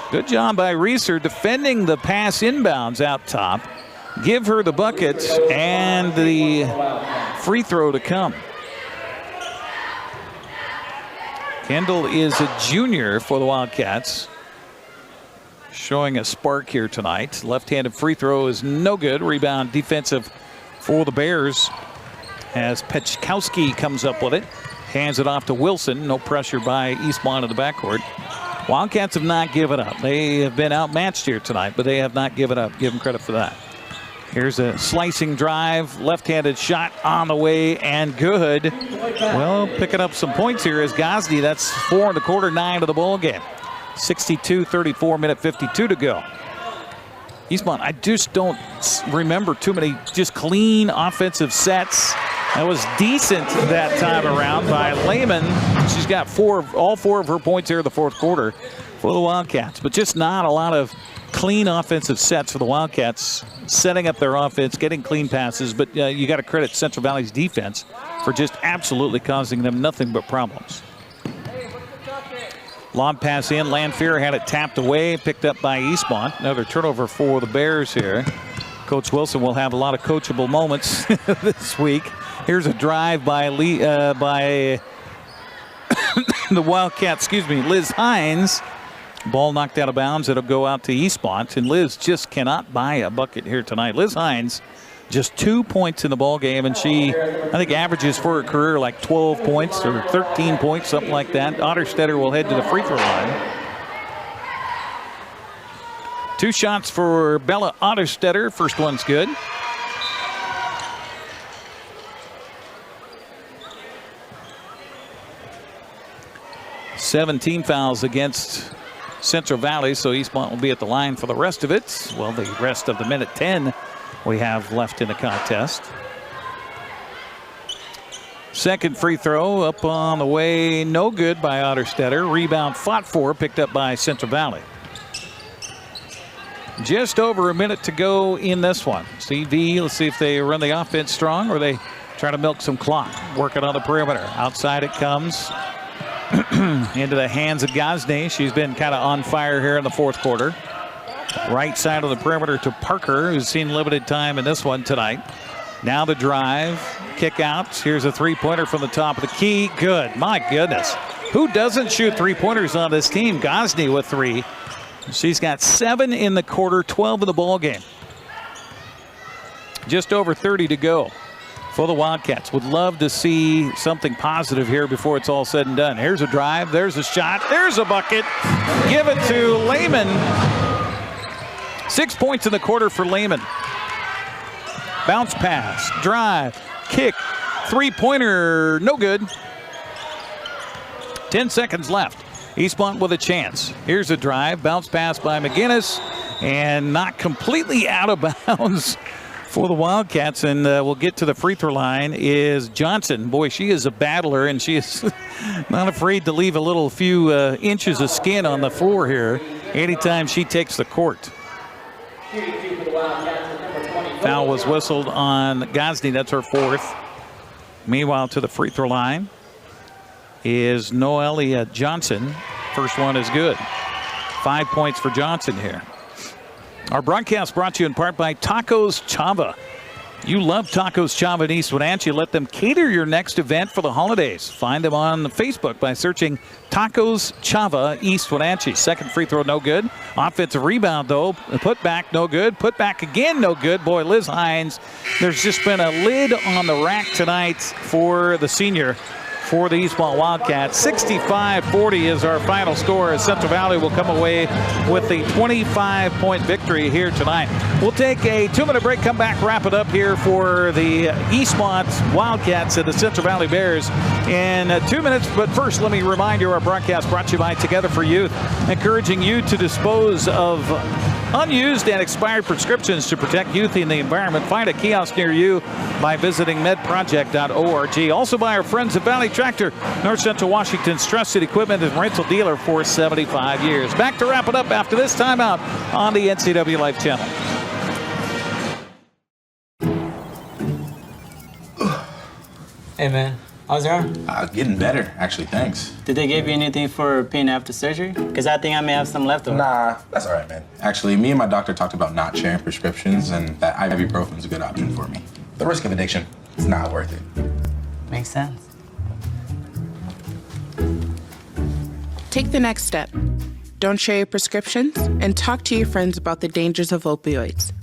D: Good job by Reeser defending the pass inbounds out top. Give her the bucket and the free throw to come. Kendall is a junior for the Wildcats. Showing a spark here tonight. Left-handed free throw is no good. Rebound defensive for the Bears as Pechkowski comes up with it. Hands it off to Wilson. No pressure by Eastmont in the backcourt. Wildcats have not given up. They have been outmatched here tonight, but they have not given up. Give them credit for that. Here's a slicing drive, left-handed shot on the way, and good. Well, picking up some points here is Gosney. That's 4 in the quarter, 9 to the ball game. 62-34, minute 52 to go. Eastmont, I just don't remember too many just clean offensive sets. That was decent that time around by Lehman. She's got all four of her points here in the fourth quarter for the Wildcats, but just not a lot of clean offensive sets for the Wildcats, setting up their offense, getting clean passes, but you got to credit Central Valley's defense for just absolutely causing them nothing but problems. Lob pass in, Lamphere had it tapped away, picked up by Eastmont. Another turnover for the Bears here. Coach Wilson will have a lot of coachable moments this week. Here's a drive by the Wildcats, Liz Hines. Ball knocked out of bounds. It'll go out to Eastmont, and Liz just cannot buy a bucket here tonight. Liz Hines, just 2 points in the ball game, and she, I think, averages for her career like 12 points or 13 points, something like that. Otterstetter will head to the free throw line. 2 shots for Bella Otterstetter. First one's good. Seventeen fouls against Central Valley, so Eastmont will be at the line for the rest of it. Well, the rest of the minute 10 we have left in the contest. Second free throw up on the way, no good by Otterstetter. Rebound fought for, picked up by Central Valley. Just over a minute to go in this one. CV, let's see if they run the offense strong or they try to milk some clock. Working on the perimeter. Outside it comes. Into the hands of Gosney. She's been kind of on fire here in the fourth quarter. Right side of the perimeter to Parker, who's seen limited time in this one tonight. Now the drive, kick out. Here's a three-pointer from the top of the key. Good. My goodness. Who doesn't shoot three-pointers on this team? Gosney with 3. She's got 7 in the quarter, 12 in the ball game. Just over 30 to go for the Wildcats. Would love to see something positive here before it's all said and done. Here's a drive. There's a shot. There's a bucket. Give it to Lehman. 6 points in the quarter for Lehman. Bounce pass, drive, kick, three-pointer, no good. 10 seconds left. Eastmont with a chance. Here's a drive, bounce pass by McGinnis, and not completely out of bounds for the Wildcats. And we'll get to the free throw line is Johnson. Boy, she is a battler, and she is not afraid to leave a few inches of skin on the floor here anytime she takes the court. Foul was whistled on Gosney. That's her 4th. Meanwhile, to the free throw line is Noelia Johnson. First one is good. 5 points for Johnson here. Our broadcast brought to you in part by Tacos Chava. You love Tacos Chava in East Wenatchee. Let them cater your next event for the holidays. Find them on Facebook by searching Tacos Chava East Wenatchee. Second free throw, no good. Offensive rebound, though. Put back, no good. Put back again, no good. Boy, Liz Hines, there's just been a lid on the rack tonight for the senior for the Eastmont Wildcats. 65-40 is our final score as Central Valley will come away with the 25-point victory here tonight. We'll take a 2-minute break, come back, wrap it up here for the Eastmont Wildcats and the Central Valley Bears in 2 minutes. But first, let me remind you our broadcast brought to you by Together for Youth, encouraging you to dispose of unused and expired prescriptions to protect youth in the environment. Find a kiosk near you by visiting medproject.org. Also by our friends at Valley Tractor, North Central Washington's trusted equipment and rental dealer for 75 years. Back to wrap it up after this timeout on the NCWLIFE Channel.
F: Hey man, how's your arm?
G: Getting better, actually, thanks.
F: Did they give you anything for pain after surgery? Because I think I may have some left over.
G: Nah, that's all right, man. Actually, me and my doctor talked about not sharing prescriptions, and that ibuprofen's a good option for me. The risk of addiction, it's not worth it.
F: Makes sense.
Q: Take the next step. Don't share your prescriptions, and talk to your friends about the dangers of opioids.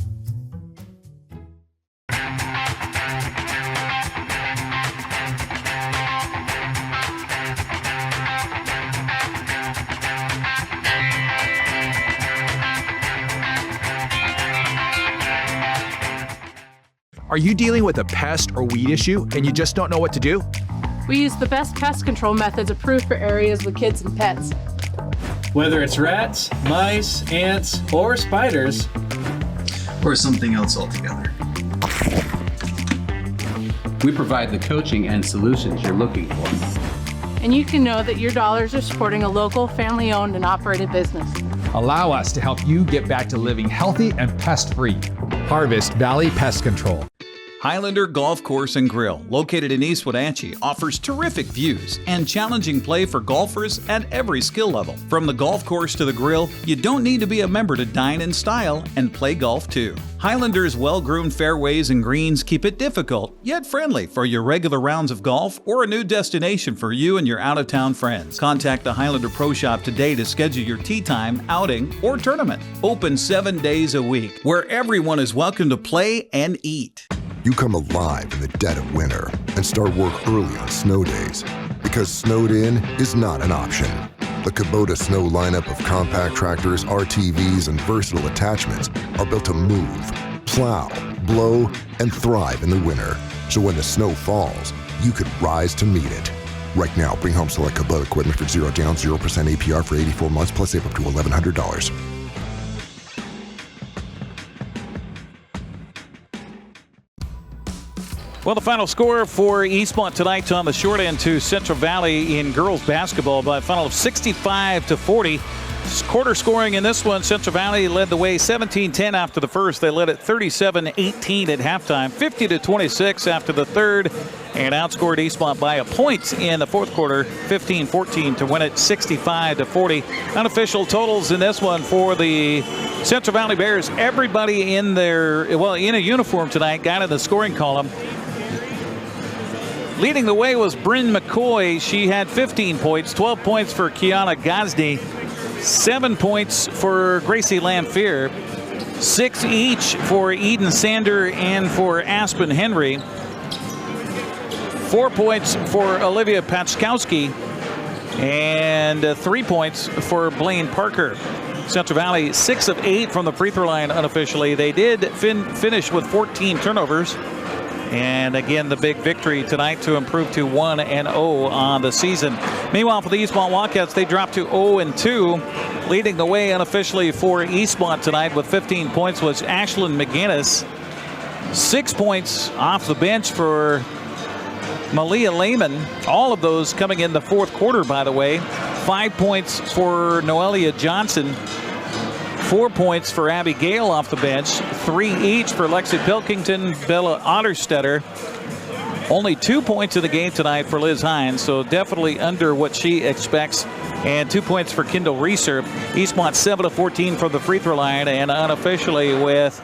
L: Are you dealing with a pest or weed issue and you just don't know what to do?
M: We use the best pest control methods approved for areas with kids and pets.
N: Whether it's rats, mice, ants, or spiders,
O: or something else altogether. We provide the coaching and solutions you're looking for.
M: And you can know that your dollars are supporting a local, family-owned and operated business.
P: Allow us to help you get back to living healthy and pest-free. Harvest Valley Pest Control.
B: Highlander Golf Course and Grill, located in East Wenatchee, offers terrific views and challenging play for golfers at every skill level. From the golf course to the grill, you don't need to be a member to dine in style and play golf too. Highlander's well-groomed fairways and greens keep it difficult, yet friendly for your regular rounds of golf or a new destination for you and your out-of-town friends. Contact the Highlander Pro Shop today to schedule your tee time, outing, or tournament. Open 7 days a week, where everyone is welcome to play and eat.
R: You come alive in the dead of winter and start work early on snow days, because snowed in is not an option. The Kubota Snow lineup of compact tractors, RTVs, and versatile attachments are built to move, plow, blow, and thrive in the winter. So when the snow falls, you can rise to meet it. Right now, bring home select Kubota equipment for 0 down, 0% APR for 84 months, plus save up to $1,100.
D: Well, the final score for Eastmont tonight on the short end to Central Valley in girls basketball by a final of 65-40. Quarter scoring in this one, Central Valley led the way 17-10 after the first. They led at 37-18 at halftime, 50-26 after the third, and outscored Eastmont by a point in the fourth quarter, 15-14 to win it 65-40. Unofficial totals in this one for the Central Valley Bears, everybody in a uniform tonight, got in the scoring column. Leading the way was Brynn McGaughy. She had 15 points, 12 points for Kiana Gosney, 7 points for Gracie Lamphere, 6 each for Eden Sander and for Aspen Henry, 4 points for Olivia Pachkowski, and 3 points for Blaine Parker. Central Valley 6 of 8 from the free throw line unofficially. They did finish with 14 turnovers. And again, the big victory tonight to improve to 1-0 on the season. Meanwhile, for the Eastmont Wildcats, they dropped to 0-2. Leading the way unofficially for Eastmont tonight with 15 points was Ashlyn McGinnis. 6 points off the bench for Malia Lehman. All of those coming in the fourth quarter, by the way. 5 points for Noelia Johnson. 4 points for Abby Gale off the bench. 3 each for Lexi Pilkington, Bella Otterstetter. Only 2 points in the game tonight for Liz Hines, so definitely under what she expects. And 2 points for Kendall Reeser. Eastmont 7 of 14 from the free throw line, and unofficially with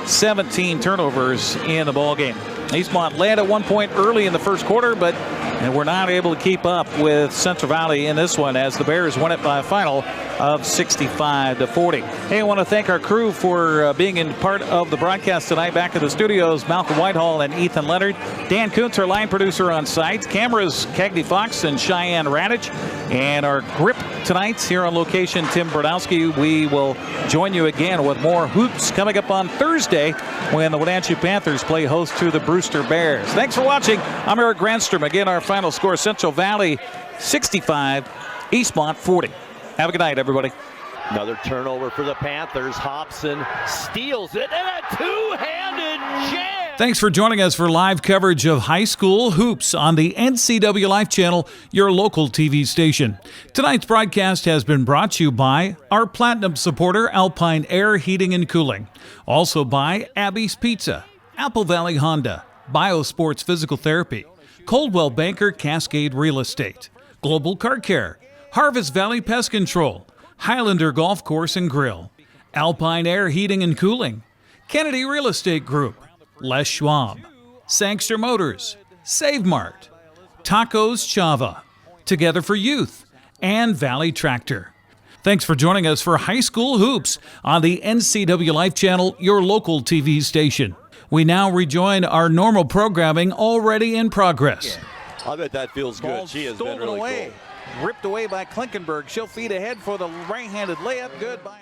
D: 17 turnovers in the ball game. Eastmont led at 1 point early in the first quarter, but were not able to keep up with Central Valley in this one as the Bears won it by a final of 65-40. Hey, I want to thank our crew for being in part of the broadcast tonight. Back in the studios, Malcolm Whitehall and Ethan Leonard. Dan Kuntz, our line producer on site. Cameras, Cagney Fox and Cheyenne Radich. And our grip tonight here on location, Tim Brodowski. We will join you again with more hoops coming up on Thursday when the Wenatchee Panthers play host to the Brewster Bears. Thanks for watching. I'm Eric Granstrom. Again, our final score, Central Valley 65, Eastmont 40. Have a good night, everybody.
A: Another turnover for the Panthers. Hobson steals it, and a two-handed jam.
B: Thanks for joining us for live coverage of high school hoops on the NCWLIFE Channel, your local TV station. Tonight's broadcast has been brought to you by our Platinum supporter, Alpine Air Heating and Cooling. Also by Abby's Pizza, Apple Valley Honda, Biosports Physical Therapy, Coldwell Banker Cascade Real Estate, Global Car Care, Harvest Valley Pest Control, Highlander Golf Course and Grill, Alpine Air Heating and Cooling, Kennedy Real Estate Group, Les Schwab, Sangster Motors, Save Mart, Tacos Chava, Together for Youth, and Valley Tractor. Thanks for joining us for High School Hoops on the NCWLIFE Channel, your local TV station. We now rejoin our normal programming already in progress.
A: I bet that feels good. She has been really cool.
D: Ripped away by Klinkenberg. She'll feed ahead for the right-handed layup. Good by